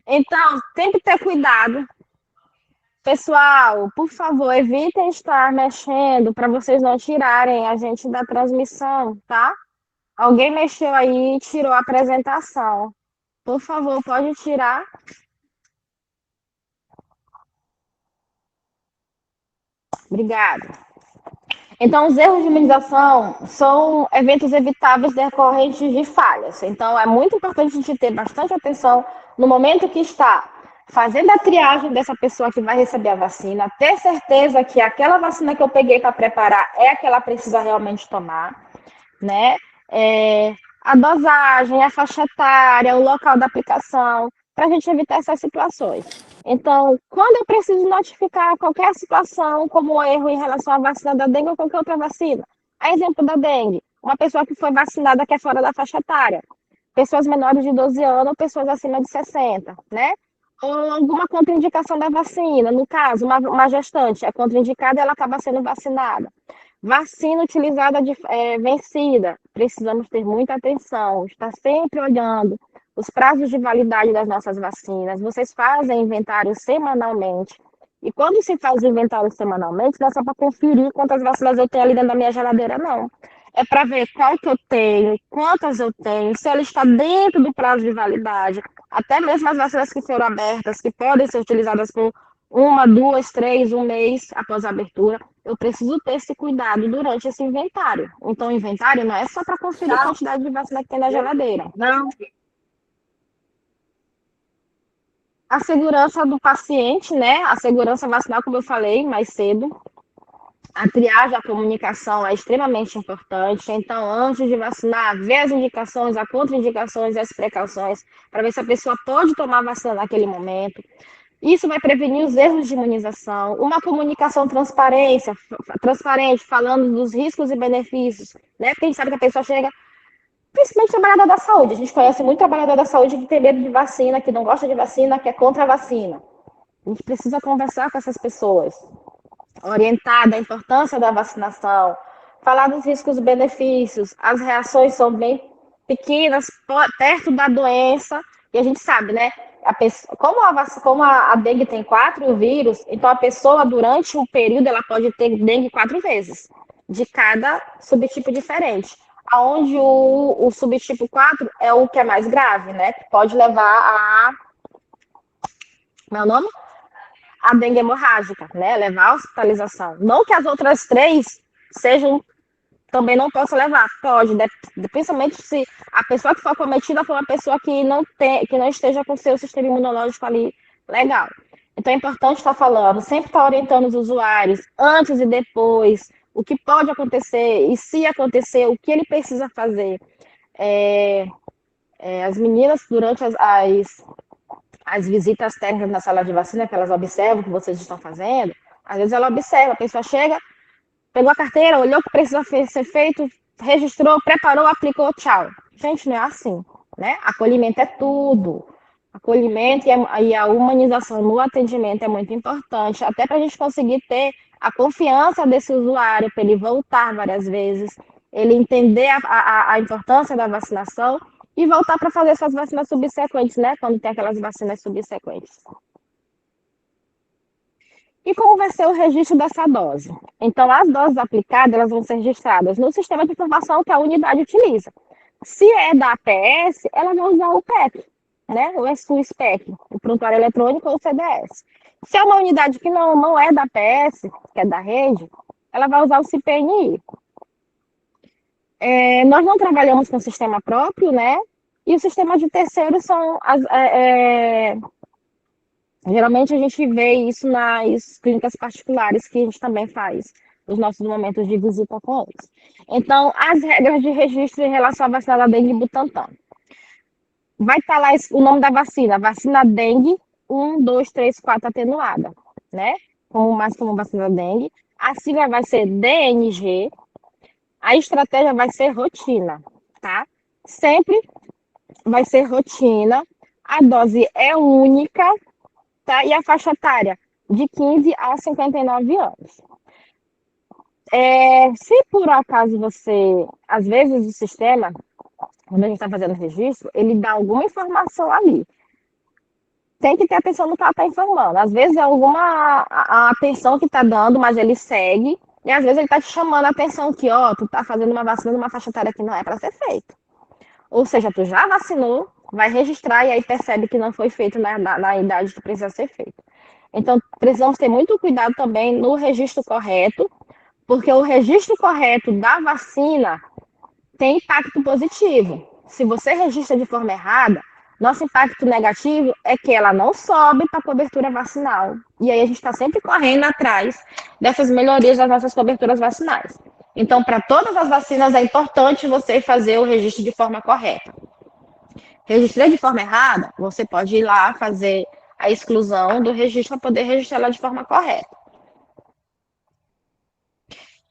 A: Então, tem que ter cuidado. Pessoal, por favor, evitem estar mexendo para vocês não tirarem a gente da transmissão, tá? Alguém mexeu aí e tirou a apresentação. Por favor, pode tirar. Obrigada. Então, os erros de imunização são eventos evitáveis decorrentes de falhas. Então, é muito importante a gente ter bastante atenção no momento que está fazendo a triagem dessa pessoa que vai receber a vacina, ter certeza que aquela vacina que eu peguei para preparar é a que ela precisa realmente tomar, né? A dosagem, a faixa etária, o local da aplicação, para a gente evitar essas situações. Então, quando eu preciso notificar qualquer situação, como erro em relação à vacina da dengue ou qualquer outra vacina, a exemplo da dengue, uma pessoa que foi vacinada que é fora da faixa etária, pessoas menores de 12 anos ou pessoas acima de 60, né? Ou alguma contraindicação da vacina, no caso, uma gestante é contraindicada e ela acaba sendo vacinada. Vacina utilizada vencida, precisamos ter muita atenção, estar sempre olhando os prazos de validade das nossas vacinas. Vocês fazem inventário semanalmente, e quando se faz o inventário semanalmente, não é só para conferir quantas vacinas eu tenho ali dentro da minha geladeira, não. É para ver qual que eu tenho, quantas eu tenho, se ela está dentro do prazo de validade, até mesmo as vacinas que foram abertas, que podem ser utilizadas por 1, 2, 3, um mês após a abertura, eu preciso ter esse cuidado durante esse inventário. Então, o inventário não é só para conferir a quantidade de vacina que tem na geladeira. Não. A segurança do paciente, né? A segurança vacinal, como eu falei mais cedo. A triagem, a comunicação é extremamente importante. Então, antes de vacinar, ver as indicações, as contraindicações e as precauções, para ver se a pessoa pode tomar a vacina naquele momento. Isso vai prevenir os erros de imunização. Uma comunicação transparente, falando dos riscos e benefícios, né? Porque a gente sabe que a pessoa chega, principalmente trabalhador da saúde. A gente conhece muito trabalhador da saúde que tem medo de vacina, que não gosta de vacina, que é contra a vacina. A gente precisa conversar com essas pessoas, orientar da importância da vacinação, falar dos riscos e benefícios. As reações são bem pequenas, perto da doença, e a gente sabe, né? Como a dengue tem 4 vírus, então a pessoa, durante um período, ela pode ter dengue 4 vezes, de cada subtipo diferente. Onde o subtipo 4 é o que é mais grave, né? Que pode levar a... Como é o nome? A dengue hemorrágica, né? Levar a hospitalização. Não que as outras 3 também não possa levar. Pode, principalmente se a pessoa que for acometida for uma pessoa que não esteja com o seu sistema imunológico ali legal. Então é importante estar falando, sempre estar orientando os usuários, antes e depois, o que pode acontecer, e se acontecer, o que ele precisa fazer. As meninas, durante as visitas técnicas na sala de vacina, que elas observam o que vocês estão fazendo, às vezes ela observa, a pessoa chega, pegou a carteira, olhou o que precisa ser feito, registrou, preparou, aplicou, tchau. Gente, não é assim, né? Acolhimento é tudo. Acolhimento e a humanização no atendimento é muito importante, até para a gente conseguir ter a confiança desse usuário, para ele voltar várias vezes, ele entender a importância da vacinação e voltar para fazer suas vacinas subsequentes, né? Quando tem aquelas vacinas subsequentes. E como vai ser o registro dessa dose? Então, as doses aplicadas, elas vão ser registradas no sistema de informação que a unidade utiliza. Se é da APS, ela vai usar o PEP, né? O SPEC, o prontuário eletrônico ou o CDS. Se é uma unidade que não é da APS, que é da rede, ela vai usar o CPNI. Nós não trabalhamos com sistema próprio, né? E o sistema de terceiros são geralmente a gente vê isso nas clínicas particulares, que a gente também faz os nossos momentos de visita com eles. Então, as regras de registro em relação à vacina da dengue Butantan. Vai estar lá o nome da vacina dengue 1, 2, 3, 4 atenuada, né? Como vacina dengue. A sigla vai ser DNG. A estratégia vai ser rotina, tá? Sempre vai ser rotina. A dose é única, tá? E a faixa etária de 15 a 59 anos. Se por acaso às vezes o sistema, quando a gente está fazendo registro, ele dá alguma informação ali. Tem que ter atenção no que ela está informando. Às vezes é alguma a atenção que está dando, mas ele segue. E às vezes ele está te chamando a atenção que, tu está fazendo uma vacina numa faixa etária que não é para ser feita. Ou seja, tu já vacinou, vai registrar e aí percebe que não foi feito na idade que precisa ser feito. Então, precisamos ter muito cuidado também no registro correto, porque o registro correto da vacina tem impacto positivo. Se você registra de forma errada, Nosso impacto negativo é que ela não sobe para a cobertura vacinal. E aí a gente está sempre correndo atrás dessas melhorias das nossas coberturas vacinais. Então, para todas as vacinas é importante você fazer o registro de forma correta. Registrei de forma errada, você pode ir lá fazer a exclusão do registro para poder registrar ela de forma correta.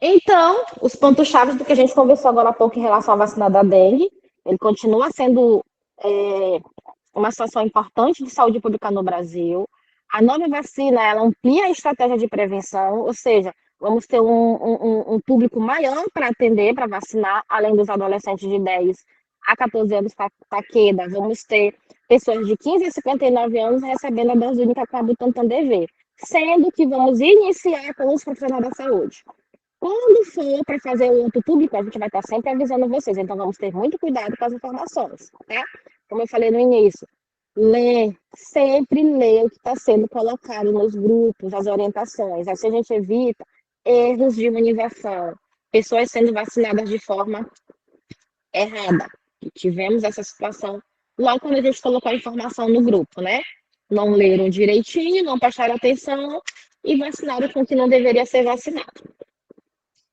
A: Então, os pontos-chave do que a gente conversou agora há pouco em relação à vacina da dengue, ele continua sendo uma situação importante de saúde pública no Brasil. A nova vacina, ela amplia a estratégia de prevenção, ou seja, vamos ter um público maior para atender, para vacinar, além dos adolescentes de 10 a 14 anos Takeda. Vamos ter pessoas de 15 a 59 anos recebendo a dose única com a Butantan DV, sendo que vamos iniciar com os profissionais da saúde. Quando for para fazer o outro público, a gente vai estar sempre avisando vocês, então vamos ter muito cuidado com as informações, tá? Como eu falei no início, sempre lê o que está sendo colocado nos grupos, as orientações, assim a gente evita erros de imunização, pessoas sendo vacinadas de forma errada. E tivemos essa situação logo quando a gente colocou a informação no grupo, né? Não leram direitinho, não prestaram atenção e vacinaram com o que não deveria ser vacinado.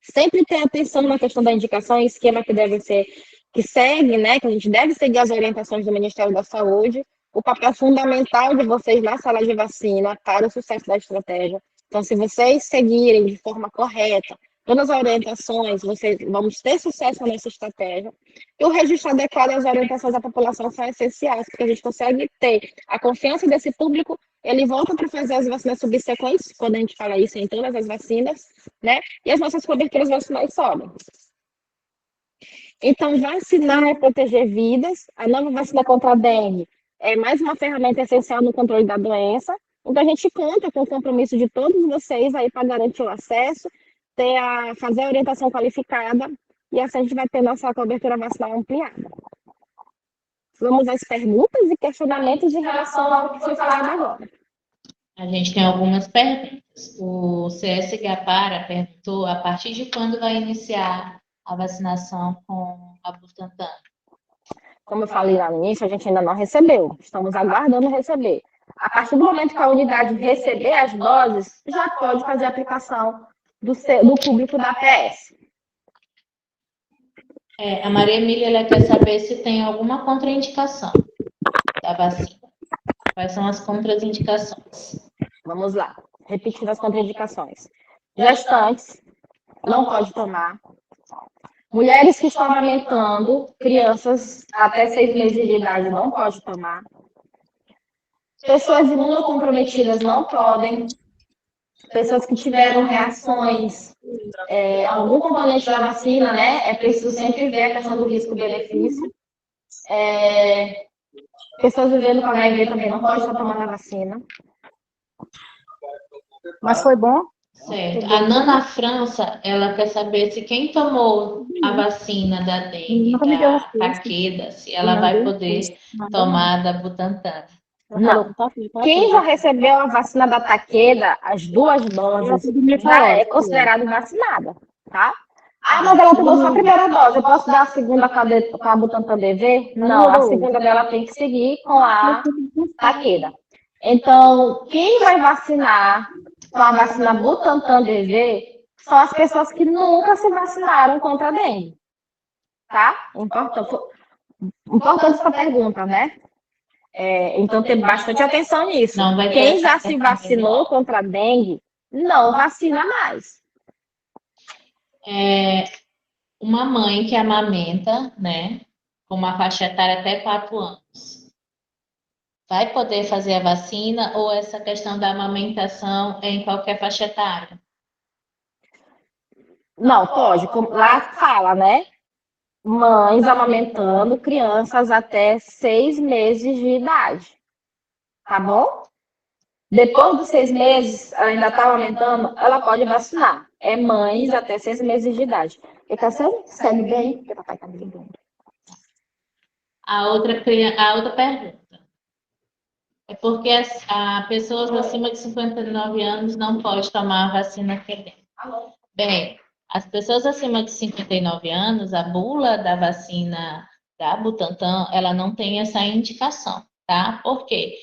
A: Sempre ter atenção na questão da indicação e esquema que segue, né? Que a gente deve seguir as orientações do Ministério da Saúde, o papel fundamental de vocês na sala de vacina para o sucesso da estratégia. Então, se vocês seguirem de forma correta todas as orientações, vamos ter sucesso nessa estratégia. E o registro adequado às orientações da população são essenciais, porque a gente consegue ter a confiança desse público, ele volta para fazer as vacinas subsequentes, quando a gente fala isso em todas as vacinas, né? E as nossas coberturas vacinais sobem. Então, vacinar é proteger vidas. A nova vacina contra a dengue é mais uma ferramenta essencial no controle da doença. Então, a gente conta com o compromisso de todos vocês aí para garantir o acesso, fazer a orientação qualificada, e assim a gente vai ter nossa cobertura vacinal ampliada. Vamos às perguntas e questionamentos em relação ao que foi falado agora.
B: A gente tem algumas perguntas. O CS Gapara perguntou a partir de quando vai iniciar a vacinação com a Butantan.
A: Como eu falei lá no início, a gente ainda não recebeu. Estamos aguardando receber. A partir do momento que a unidade receber as doses, já pode fazer a aplicação do público da APS.
B: A Maria Emília ela quer saber se tem alguma contraindicação da vacina. Quais são as contraindicações?
A: Vamos lá. Repetindo as contraindicações. Gestantes, não pode tomar. Mulheres que estão amamentando, crianças até 6 meses de idade, não pode tomar. Pessoas imunocomprometidas não podem. Pessoas que tiveram reações, algum componente da vacina, né? É preciso sempre ver a questão do risco-benefício. Pessoas vivendo com HIV também não podem estar tomando a vacina.
C: Mas foi bom?
B: Certo. A Nana França, ela quer saber se quem tomou a vacina da dengue, da Takeda, se ela vai poder tomar da Butantan.
A: Não. Quem já recebeu a vacina da Takeda, as 2 doses, já é considerado vacinada, tá? Ah, mas ela tomou só a primeira dose, eu posso dar a segunda com a Butantan DV? Não, a segunda dela tem que seguir com a Takeda. Então, quem vai vacinar com a vacina Butantan DV são as pessoas que nunca se vacinaram contra a dengue, tá? Importante essa pergunta, né? Então, ter bastante atenção nisso. Quem já se vacinou contra a dengue, não vacina mais.
B: Uma mãe que amamenta, né, com uma faixa etária até 4 anos, vai poder fazer a vacina ou essa questão da amamentação é em qualquer faixa etária?
A: Não, pode. Lá fala, né? Mães amamentando crianças até 6 meses de idade. Tá bom? Depois dos 6 meses, ela ainda está amamentando, ela pode vacinar. É mães até 6 meses de idade. E Cassiano, segue bem? Porque papai tá me ligando.
B: A outra pergunta. É porque as pessoas acima de 59 anos não podem tomar a vacina que Bem, as pessoas acima de 59 anos, a bula da vacina da Butantan, ela não tem essa indicação, tá? Por quê?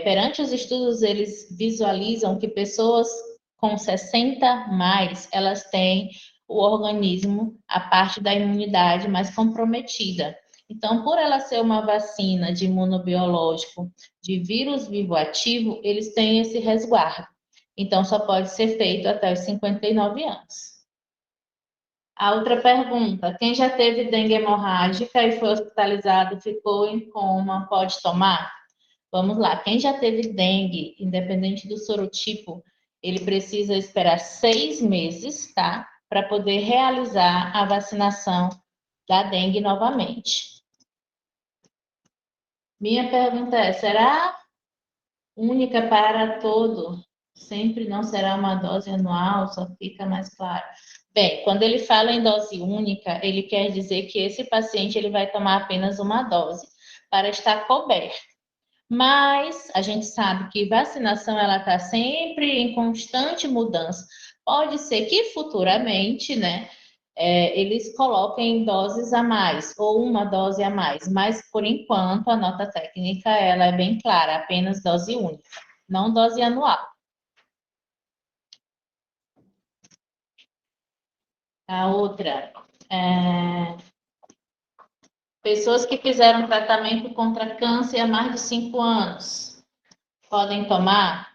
B: Perante os estudos, eles visualizam que pessoas com 60 mais, elas têm o organismo, a parte da imunidade mais comprometida. Então, por ela ser uma vacina de imunobiológico de vírus vivo ativo, eles têm esse resguardo. Então, só pode ser feito até os 59 anos. A outra pergunta, quem já teve dengue hemorrágica e foi hospitalizado, ficou em coma, pode tomar? Vamos lá, quem já teve dengue, independente do sorotipo, ele precisa esperar 6 meses, tá? Para poder realizar a vacinação da dengue novamente. Minha pergunta é, será única para todo? Sempre não será uma dose anual, só fica mais claro. Bem, quando ele fala em dose única, ele quer dizer que esse paciente ele vai tomar apenas uma dose para estar coberto. Mas a gente sabe que vacinação ela está sempre em constante mudança. Pode ser que futuramente, né, eles coloquem doses a mais ou uma dose a mais, mas por enquanto a nota técnica ela é bem clara, apenas dose única, não dose anual. A outra, pessoas que fizeram tratamento contra câncer há mais de 5 anos, podem tomar?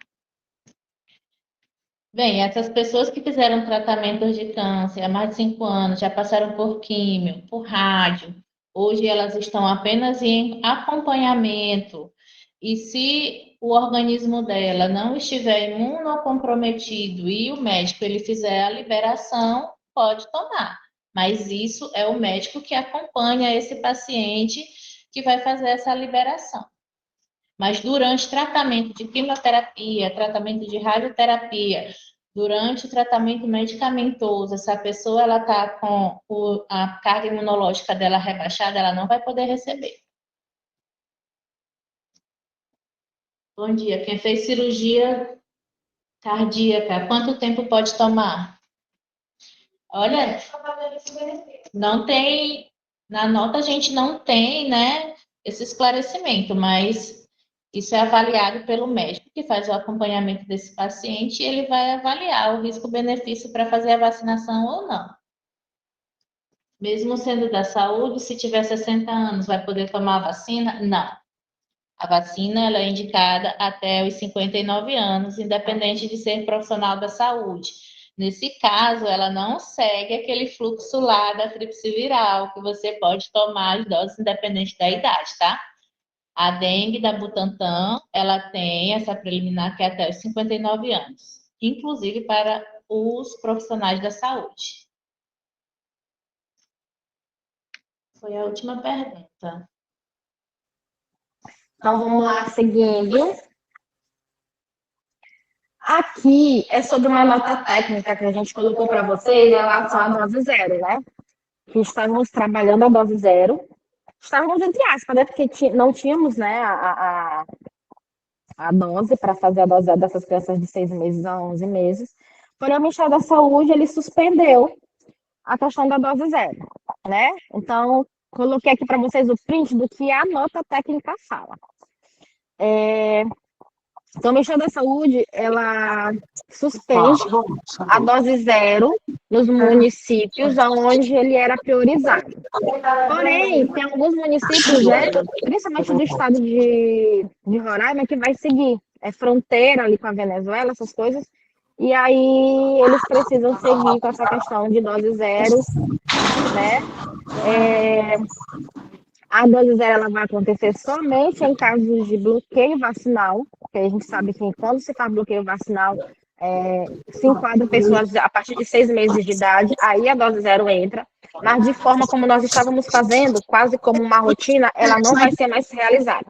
B: Bem, essas pessoas que fizeram tratamento de câncer há mais de 5 anos, já passaram por químio, por rádio, hoje elas estão apenas em acompanhamento. E se o organismo dela não estiver imunocomprometido e o médico ele fizer a liberação, pode tomar. Mas isso é o médico que acompanha esse paciente que vai fazer essa liberação. Mas durante tratamento de quimioterapia, tratamento de radioterapia, durante o tratamento medicamentoso, essa pessoa ela está com a carga imunológica dela rebaixada, ela não vai poder receber. Bom dia. Quem fez cirurgia cardíaca, quanto tempo pode tomar? Olha, não tem, na nota a gente não tem, né, esse esclarecimento, mas isso é avaliado pelo médico que faz o acompanhamento desse paciente e ele vai avaliar o risco-benefício para fazer a vacinação ou não. Mesmo sendo da saúde, se tiver 60 anos, vai poder tomar a vacina? Não. A vacina ela é indicada até os 59 anos, independente de ser profissional da saúde. Nesse caso, ela não segue aquele fluxo lá da tríplice viral, que você pode tomar as doses independente da idade, tá? A dengue da Butantan, ela tem essa preliminar que é até os 59 anos, inclusive para os profissionais da saúde. Foi a última pergunta.
A: Então, vamos lá, seguindo. Aqui é sobre uma nota técnica que a gente colocou para vocês em relação à dose zero, né? Que estávamos trabalhando a dose zero. Estávamos entre aspas, né? Porque não tínhamos, né, a dose para fazer a dose zero dessas crianças de 6 meses a 11 meses. Porém, o Ministério da Saúde, ele suspendeu a questão da dose zero, né? Então, coloquei aqui para vocês o print do que a nota técnica fala. Então, o Ministério da Saúde, ela suspende a dose zero nos municípios onde ele era priorizado. Porém, tem alguns municípios, né, principalmente do estado de Roraima, que vai seguir. É fronteira ali com a Venezuela, essas coisas. E aí, eles precisam seguir com essa questão de dose zero, né? A dose zero ela vai acontecer somente em casos de bloqueio vacinal, porque a gente sabe que quando se faz bloqueio vacinal, se enquadram pessoas a partir de 6 meses de idade, aí a dose zero entra, mas de forma como nós estávamos fazendo, quase como uma rotina, ela não vai ser mais realizada.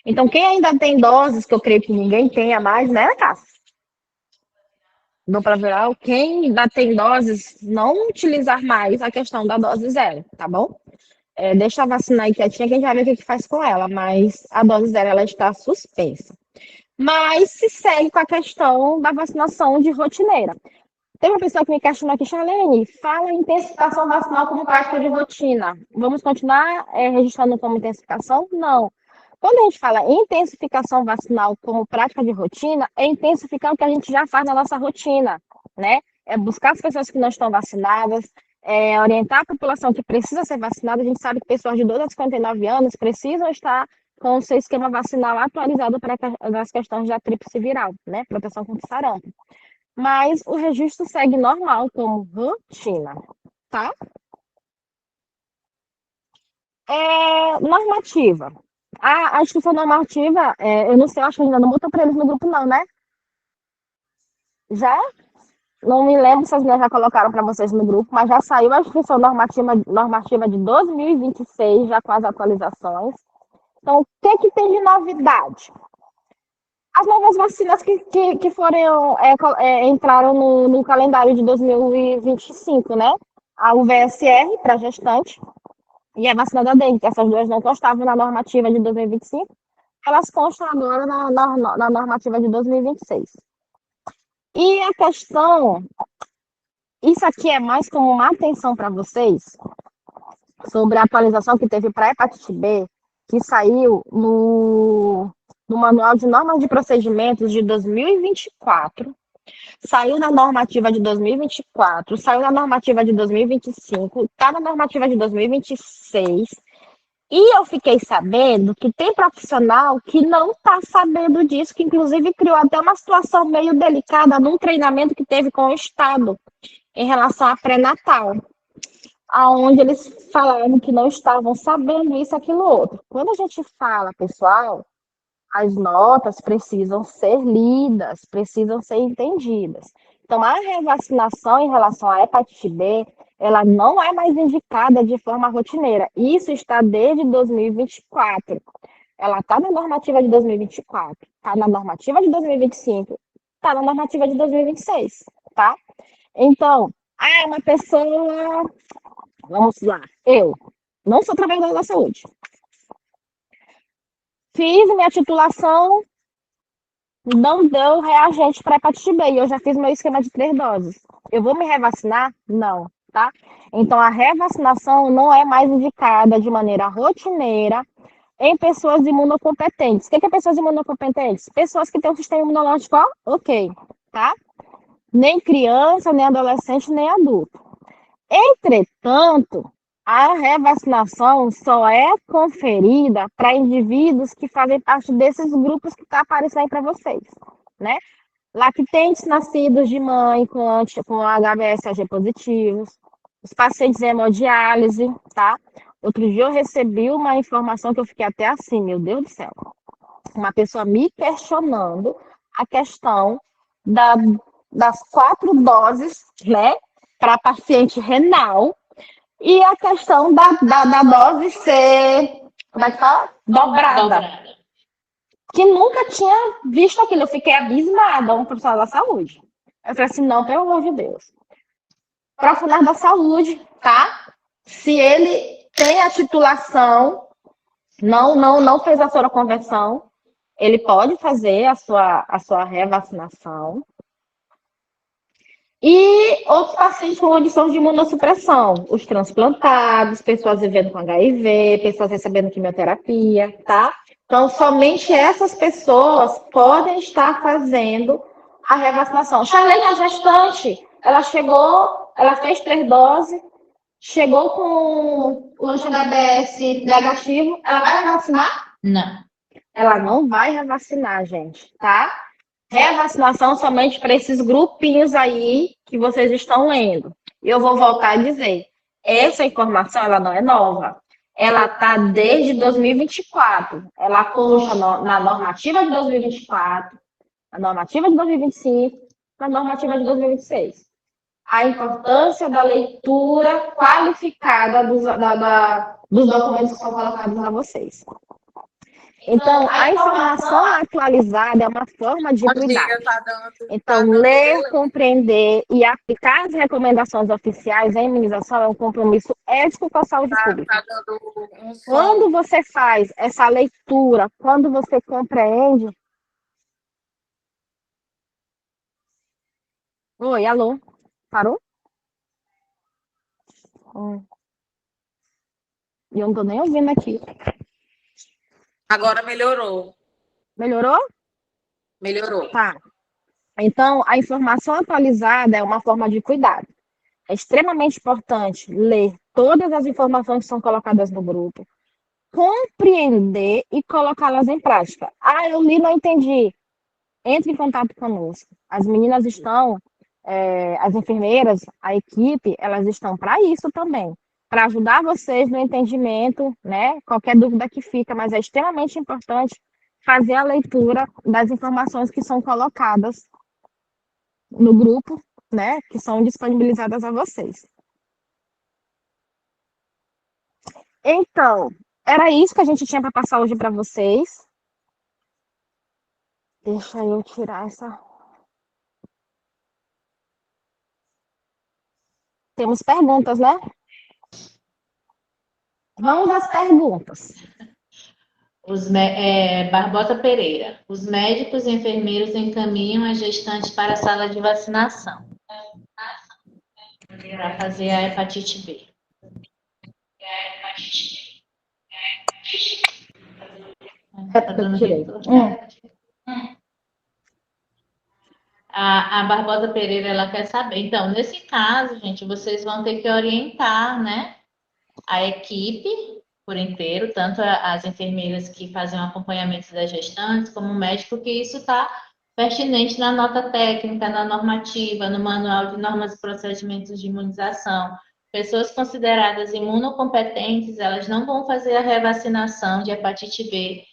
A: Então, quem ainda tem doses, que eu creio que ninguém tenha mais, né, Cássia? Dupla viral, quem ainda tem doses, não utilizar mais a questão da dose zero, tá bom? Deixa a vacina aí quietinha que a gente vai ver o que faz com ela, mas a dose zero ela está suspensa. Mas se segue com a questão da vacinação de rotineira. Tem uma pessoa que me questionou aqui, Charlene, fala em intensificação vacinal como prática de rotina. Vamos continuar registrando como intensificação? Não. Quando a gente fala em intensificação vacinal como prática de rotina, é intensificar o que a gente já faz na nossa rotina, né? É buscar as pessoas que não estão vacinadas, orientar a população que precisa ser vacinada. A gente sabe que pessoas de 12 a 59 anos precisam estar com o seu esquema vacinal atualizado para as questões da tríplice viral, né? Proteção contra sarampo. Mas o registro segue normal, como rotina, tá? Normativa. A instrução normativa, eu não sei, eu acho que ainda não botou para eles no grupo não, né? Já? Não me lembro se as meninas já colocaram para vocês no grupo, mas já saiu a instrução normativa de 2026, já com as atualizações. Então, o que tem de novidade? As novas vacinas que foram, entraram no calendário de 2025, né? A UVSR para gestante e a vacina da dengue, que essas duas não constavam na normativa de 2025, elas constam agora na normativa de 2026. E a questão, isso aqui é mais como uma atenção para vocês, sobre a atualização que teve para a hepatite B, que saiu no Manual de Normas de Procedimentos de 2024, saiu na normativa de 2024, saiu na normativa de 2025, está na normativa de 2026, e eu fiquei sabendo que tem profissional que não está sabendo disso, que inclusive criou até uma situação meio delicada num treinamento que teve com o Estado em relação à pré-natal, aonde eles falaram que não estavam sabendo isso, aquilo, outro. Quando a gente fala, pessoal, as notas precisam ser lidas, precisam ser entendidas. Então, a revacinação em relação à hepatite B, ela não é mais indicada de forma rotineira. Isso está desde 2024. Ela está na normativa de 2024, está na normativa de 2025, está na normativa de 2026, tá? Então, uma pessoa... Vamos lá. Eu não sou trabalhadora da saúde. Fiz minha titulação, não deu reagente para hepatite B. E eu já fiz meu esquema de 3 doses. Eu vou me revacinar? Não, tá? Então, a revacinação não é mais indicada de maneira rotineira em pessoas imunocompetentes. O que é pessoas imunocompetentes? Pessoas que têm um sistema imunológico ok, tá? Nem criança, nem adolescente, nem adulto. Entretanto, a revacinação só é conferida para indivíduos que fazem parte desses grupos que está aparecendo aí para vocês, né? Lactentes nascidos de mãe com HBsAg positivos, os pacientes em hemodiálise, tá? Outro dia eu recebi uma informação que eu fiquei até assim, meu Deus do céu. Uma pessoa me questionando a questão das 4 doses, né? Para paciente renal, e a questão da dose ser, como é que fala? Dobrada. Que nunca tinha visto aquilo. Eu fiquei abismada, um profissional da saúde. Eu falei assim, não, pelo amor de Deus. Profissional da saúde, tá? Se ele tem a titulação, não fez a soroconversão, ele pode fazer a sua revacinação. E outros pacientes com condições de imunossupressão, os transplantados, pessoas vivendo com HIV, pessoas recebendo quimioterapia, tá? Então, somente essas pessoas podem estar fazendo a revacinação. Charlene, a gestante, ela fez 3 doses, chegou com o anti-HBs negativo, ela vai revacinar?
B: Não.
A: Ela não vai revacinar, gente, tá? Revacinação somente para esses grupinhos aí que vocês estão lendo. E eu vou voltar a dizer, essa informação ela não é nova. Ela está desde 2024. Ela consta na normativa de 2024, na normativa de 2025, na normativa de 2026. A importância da leitura qualificada dos documentos que são colocados a vocês. Então, a informação atualizada é uma forma de cuidar. Então, ler, compreender e aplicar as recomendações oficiais em imunização é um compromisso ético com a saúde pública. Quando você faz essa leitura, quando você compreende... Oi, alô? Parou? E eu não tô nem ouvindo aqui.
D: Agora melhorou.
A: Melhorou?
D: Melhorou.
A: Tá. Então, a informação atualizada é uma forma de cuidado. É extremamente importante ler todas as informações que são colocadas no grupo, compreender e colocá-las em prática. Ah, eu li e não entendi. Entre em contato conosco. As meninas estão, as enfermeiras, a equipe, elas estão para isso também, para ajudar vocês no entendimento, né? Qualquer dúvida que fica, mas é extremamente importante fazer a leitura das informações que são colocadas no grupo, né? Que são disponibilizadas a vocês. Então, era isso que a gente tinha para passar hoje para vocês. Deixa eu tirar essa. Temos perguntas, né? Vamos às perguntas.
B: Barbosa Pereira. Os médicos e enfermeiros encaminham a gestante para a sala de vacinação para fazer a hepatite B. Tá dando retorno. A Barbosa Pereira, ela quer saber. Então, nesse caso, gente, vocês vão ter que orientar, né, a equipe por inteiro, tanto as enfermeiras que fazem o acompanhamento das gestantes, como o médico, que isso está pertinente na nota técnica, na normativa, no manual de normas e procedimentos de imunização. Pessoas consideradas imunocompetentes, elas não vão fazer a revacinação de hepatite B,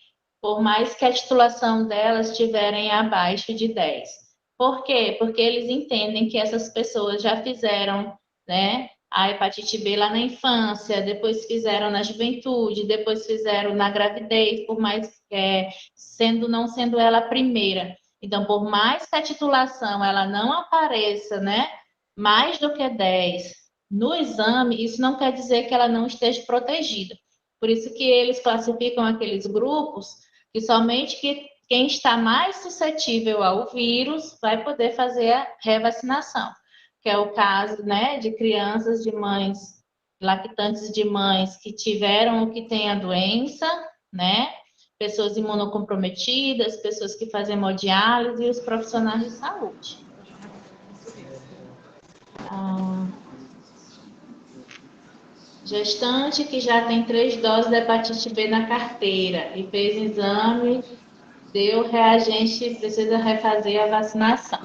B: por mais que a titulação delas estiverem abaixo de 10. Por quê? Porque eles entendem que essas pessoas já fizeram, né, a hepatite B lá na infância, depois fizeram na juventude, depois fizeram na gravidez, por mais não sendo ela a primeira. Então, por mais que a titulação ela não apareça, né, mais do que 10 no exame, isso não quer dizer que ela não esteja protegida. Por isso que eles classificam aqueles grupos que somente quem está mais suscetível ao vírus vai poder fazer a revacinação, que é o caso, né, de crianças de mães lactantes de mães que tiveram ou que têm a doença, né, pessoas imunocomprometidas, pessoas que fazem hemodiálise e os profissionais de saúde. Gestante que já tem 3 doses da hepatite B na carteira e fez exame, deu reagente, precisa refazer a vacinação.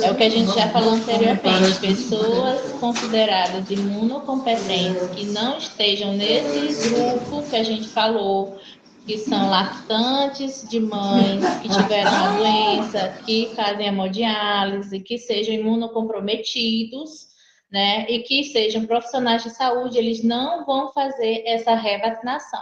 B: É o que a gente já falou anteriormente. Pessoas consideradas imunocompetentes que não estejam nesse grupo que a gente falou, que são lactantes de mães que tiveram a doença, que fazem hemodiálise, que sejam imunocomprometidos, né, e que sejam profissionais de saúde, eles não vão fazer essa revacinação.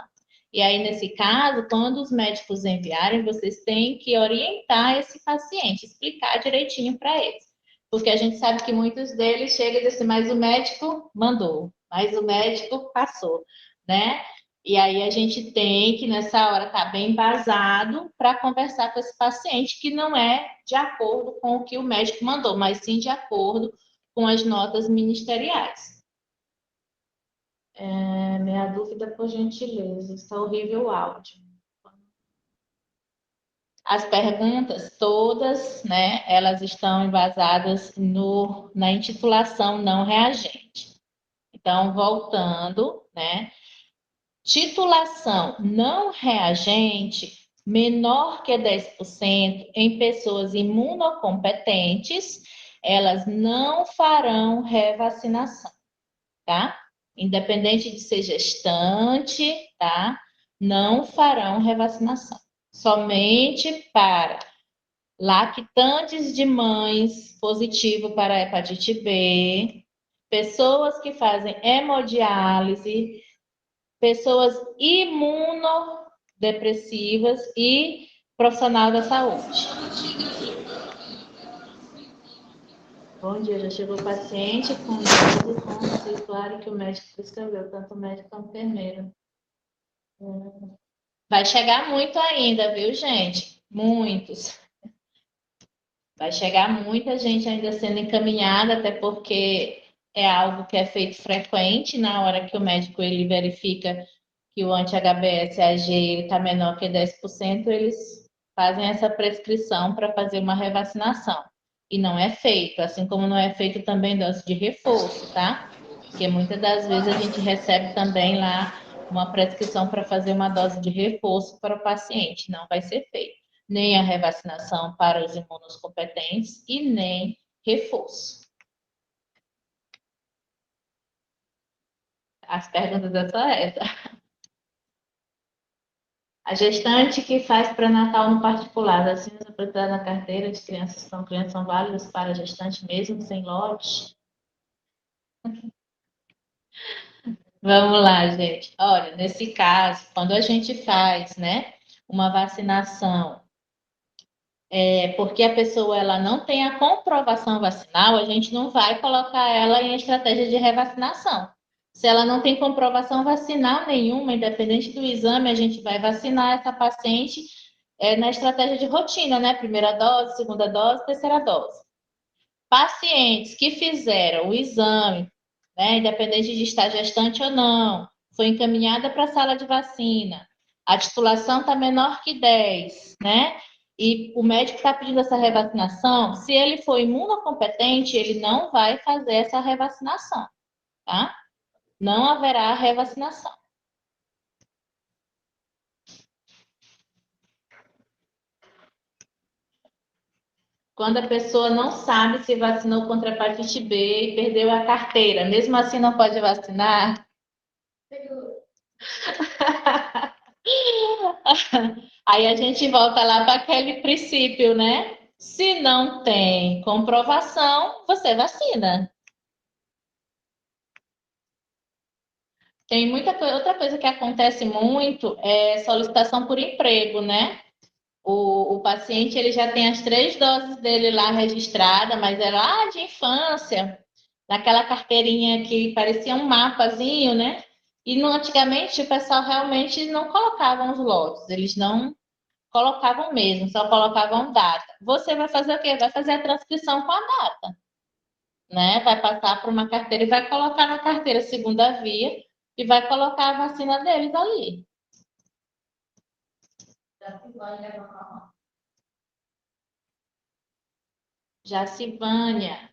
B: E aí, nesse caso, quando os médicos enviarem, vocês têm que orientar esse paciente, explicar direitinho para eles. Porque a gente sabe que muitos deles chegam e dizem assim, mas o médico mandou, mas o médico passou, né? E aí a gente tem que, nessa hora, estar bem embasado para conversar com esse paciente, que não é de acordo com o que o médico mandou, mas sim de acordo com as notas ministeriais. Minha dúvida, por gentileza, está horrível o áudio. As perguntas todas, né, elas estão embasadas na intitulação não reagente. Então, voltando, né, titulação não reagente menor que 10% em pessoas imunocompetentes, elas não farão revacinação, tá? Independente de ser gestante, tá? Não farão revacinação. Somente para lactantes de mães positivo para hepatite B, pessoas que fazem hemodiálise, pessoas imunodepressivas e profissional da saúde. Bom dia, já chegou o paciente com dose com o receituário que o médico prescreveu, tanto o médico quanto o enfermeiro. Vai chegar muito ainda, viu, gente? Muitos. Vai chegar muita gente ainda sendo encaminhada, até porque é algo que é feito frequente na hora que o médico ele verifica que o anti-HBsAg está menor que 10%, eles fazem essa prescrição para fazer uma revacinação. E não é feito, assim como não é feito também dose de reforço, tá? Porque muitas das vezes a gente recebe também lá uma prescrição para fazer uma dose de reforço para o paciente. Não vai ser feito nem a revacinação para os imunoscompetentes e nem reforço. As perguntas é só essa. A gestante que faz pré-natal no particular, assim, a precisar na carteira de crianças são válidas para a gestante mesmo sem lote? Vamos lá, gente. Olha, nesse caso, quando a gente faz, né, uma vacinação, porque a pessoa ela não tem a comprovação vacinal, a gente não vai colocar ela em estratégia de revacinação. Se ela não tem comprovação vacinal nenhuma, independente do exame, a gente vai vacinar essa paciente na estratégia de rotina, né? Primeira dose, segunda dose, terceira dose. Pacientes que fizeram o exame, né, independente de estar gestante ou não, foi encaminhada para a sala de vacina, a titulação está menor que 10, né? E o médico está pedindo essa revacinação, se ele for imunocompetente, ele não vai fazer essa revacinação, tá? Não haverá revacinação. Quando a pessoa não sabe se vacinou contra a hepatite B e perdeu a carteira, mesmo assim não pode vacinar? Aí a gente volta lá para aquele princípio, né? Se não tem comprovação, você vacina. Tem outra coisa que acontece muito é solicitação por emprego, né? O paciente ele já tem as 3 doses dele lá registrada, mas é lá de infância, naquela carteirinha que parecia um mapazinho, né? E antigamente o pessoal realmente não colocava os lotes, eles não colocavam mesmo, só colocavam data. Você vai fazer o quê? Vai fazer a transcrição com a data, né? Vai passar para uma carteira e vai colocar na carteira segunda via e vai colocar a vacina deles ali. Jacivânia.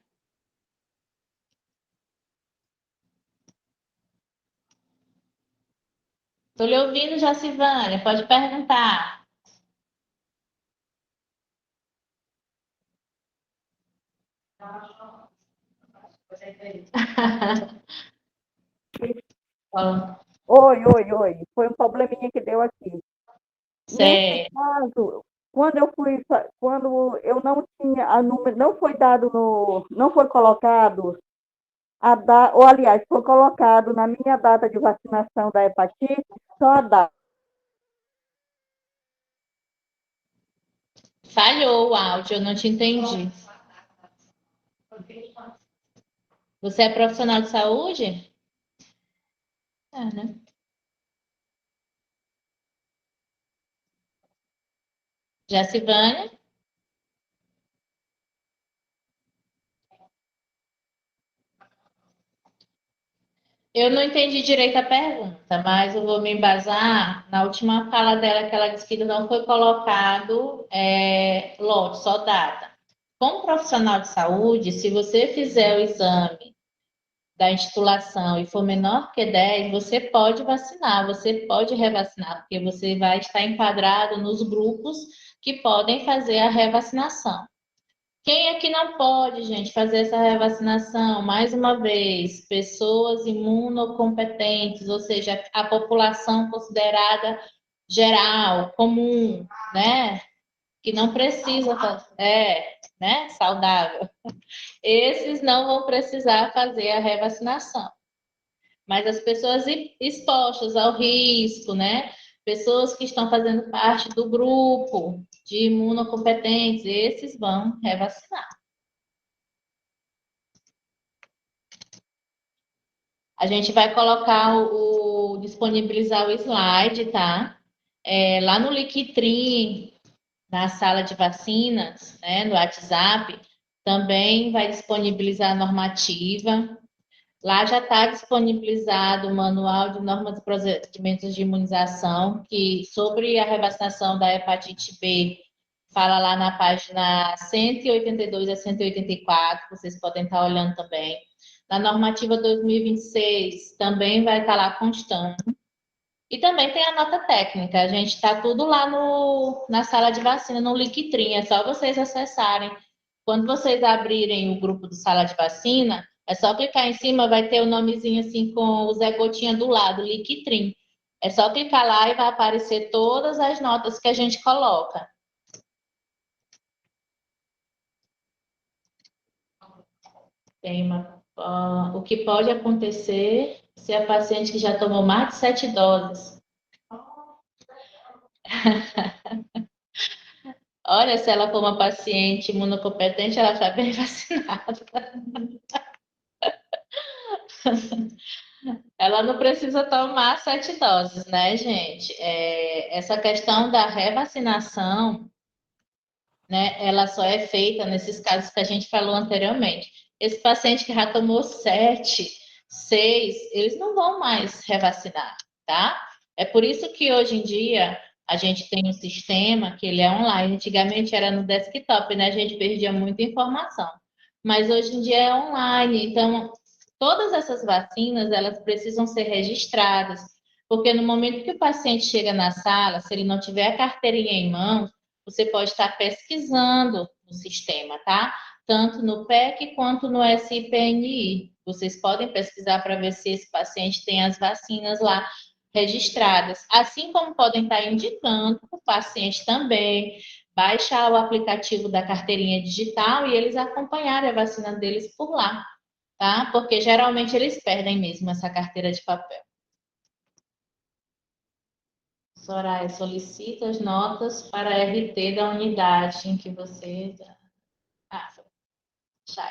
B: Estou lhe ouvindo, Jacivânia. Pode perguntar.
G: Oi. Foi um probleminha que deu aqui. Nesse
B: Certo.
G: caso, quando eu não tinha a número, não foi dado não foi colocado ou aliás, foi colocado na minha data de vacinação da hepatite, só a data.
B: Falhou o áudio, eu não te entendi. Você é profissional de saúde? É, né? Jacivânia? Eu não entendi direito a pergunta, mas eu vou me embasar na última fala dela, que ela disse que não foi colocado lote, só data. Como profissional de saúde, se você fizer o exame da intitulação e for menor que 10, você pode vacinar, você pode revacinar, porque você vai estar enquadrado nos grupos que podem fazer a revacinação. Quem é que não pode, gente, fazer essa revacinação? Mais uma vez, pessoas imunocompetentes, ou seja, a população considerada geral, comum, né? Que não precisa fazer, né? Saudável. Esses não vão precisar fazer a revacinação. Mas as pessoas expostas ao risco, né? Pessoas que estão fazendo parte do grupo de imunocompetentes, esses vão revacinar. A gente vai colocar disponibilizar o slide, tá? Lá no Liquidrim, na sala de vacinas, né, no WhatsApp, também vai disponibilizar a normativa. Lá já está disponibilizado o manual de normas e procedimentos de imunização, que sobre a revacinação da hepatite B, fala lá na página 182 a 184, vocês podem estar olhando também. Na normativa 2026 também vai estar lá constando. E também tem a nota técnica, a gente está tudo lá na sala de vacina, no Linktree, é só vocês acessarem. Quando vocês abrirem o grupo do sala de vacina, é só clicar em cima, vai ter o nomezinho assim com o Zé Gotinha do lado, Linktree. É só clicar lá e vai aparecer todas as notas que a gente coloca. O que pode acontecer se a paciente que já tomou mais de 7 doses. Olha, se ela for uma paciente imunocompetente, ela está bem vacinada. Ela não precisa tomar 7 doses, né, gente? Essa questão da revacinação, né, ela só é feita nesses casos que a gente falou anteriormente. Esse paciente que já tomou 7, 6, eles não vão mais revacinar, tá? É por isso que hoje em dia a gente tem um sistema que ele é online. Antigamente era no desktop, né? A gente perdia muita informação. Mas hoje em dia é online. Então, todas essas vacinas, elas precisam ser registradas. Porque no momento que o paciente chega na sala, se ele não tiver a carteirinha em mãos, você pode estar pesquisando no sistema, tá? Tanto no PEC quanto no SIPNI. Vocês podem pesquisar para ver se esse paciente tem as vacinas lá registradas. Assim como podem estar indicando o paciente também baixar o aplicativo da carteirinha digital e eles acompanharem a vacina deles por lá, tá? Porque geralmente eles perdem mesmo essa carteira de papel. Soraya, solicita as notas para RT da unidade em que você... Chay.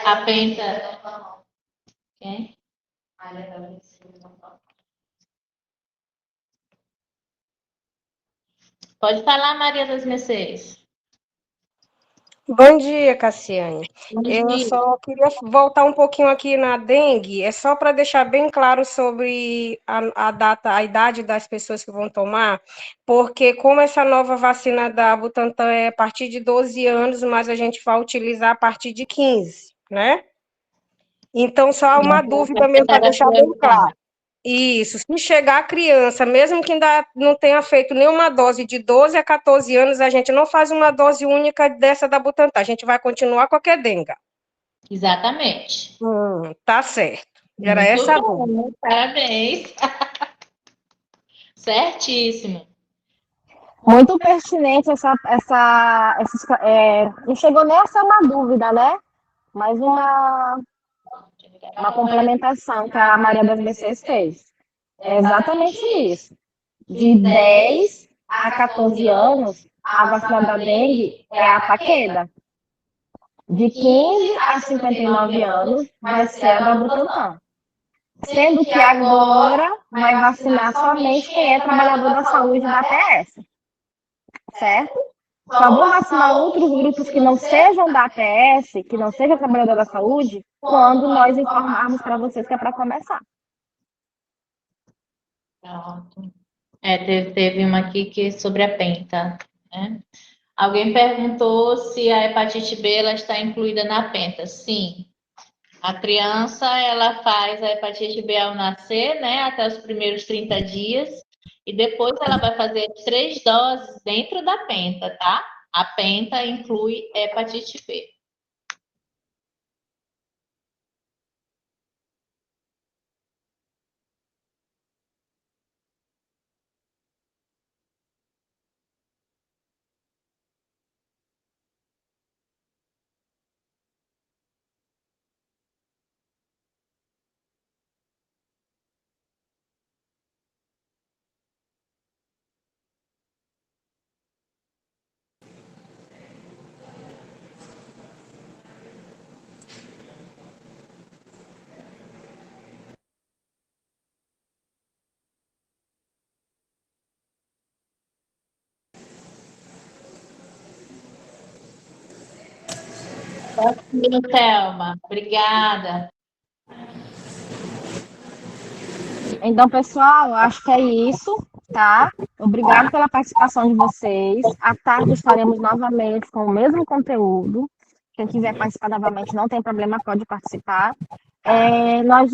B: A penta... Quem? Pode falar, Maria das Mercedes.
H: Bom dia, Cassiane.
B: Bom
H: Eu
B: dia.
H: só queria voltar um pouquinho aqui na dengue, é só para deixar bem claro sobre a data, a idade das pessoas que vão tomar, porque como essa nova vacina da Butantan é a partir de 12 anos, mas a gente vai utilizar a partir de 15, né? Então, só uma dúvida mesmo para
B: Era
H: deixar bem
B: prioridade.
H: claro. Isso, se chegar a criança, mesmo que ainda não tenha feito nenhuma dose de 12 a 14 anos, a gente não faz uma dose única dessa da Butantan, a gente vai continuar com a Quedenga.
B: Exatamente.
H: Tá certo. Era
B: Muito
H: essa a
B: bom,
H: dúvida.
B: parabéns. Certíssimo.
A: Muito pertinente não chegou nem a ser uma dúvida, né? Mas uma complementação que a Maria das Mercedes fez. É exatamente isso. De 10 a 14 anos, a vacina da dengue é a Takeda. De 15 a 59 anos, vai ser a da Butantan. Sendo que agora vai vacinar somente quem é trabalhador da saúde da APS. Certo? Só vou vacinar outros grupos que não sejam da APS, que não sejam trabalhador da saúde, quando nós informarmos para vocês que é para começar.
B: Pronto. Teve uma aqui que é sobre a penta, né? Alguém perguntou se a hepatite B ela está incluída na penta. Sim. A criança, ela faz a hepatite B ao nascer, né? Até os primeiros 30 dias. E depois ela vai fazer 3 doses dentro da penta, tá? A penta inclui hepatite B. Thelma. Obrigada.
A: Então, pessoal, eu acho que é isso, tá? Obrigada pela participação de vocês. À tarde estaremos novamente com o mesmo conteúdo. Quem quiser participar novamente, não tem problema, pode participar. Nós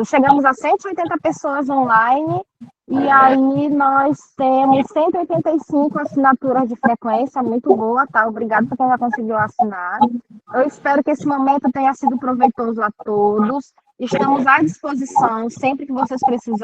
A: chegamos a 180 pessoas online, e aí nós temos 185 assinaturas de frequência, muito boa, tá? Obrigada por quem já conseguiu assinar. Eu espero que esse momento tenha sido proveitoso a todos. Estamos à disposição sempre que vocês precisarem.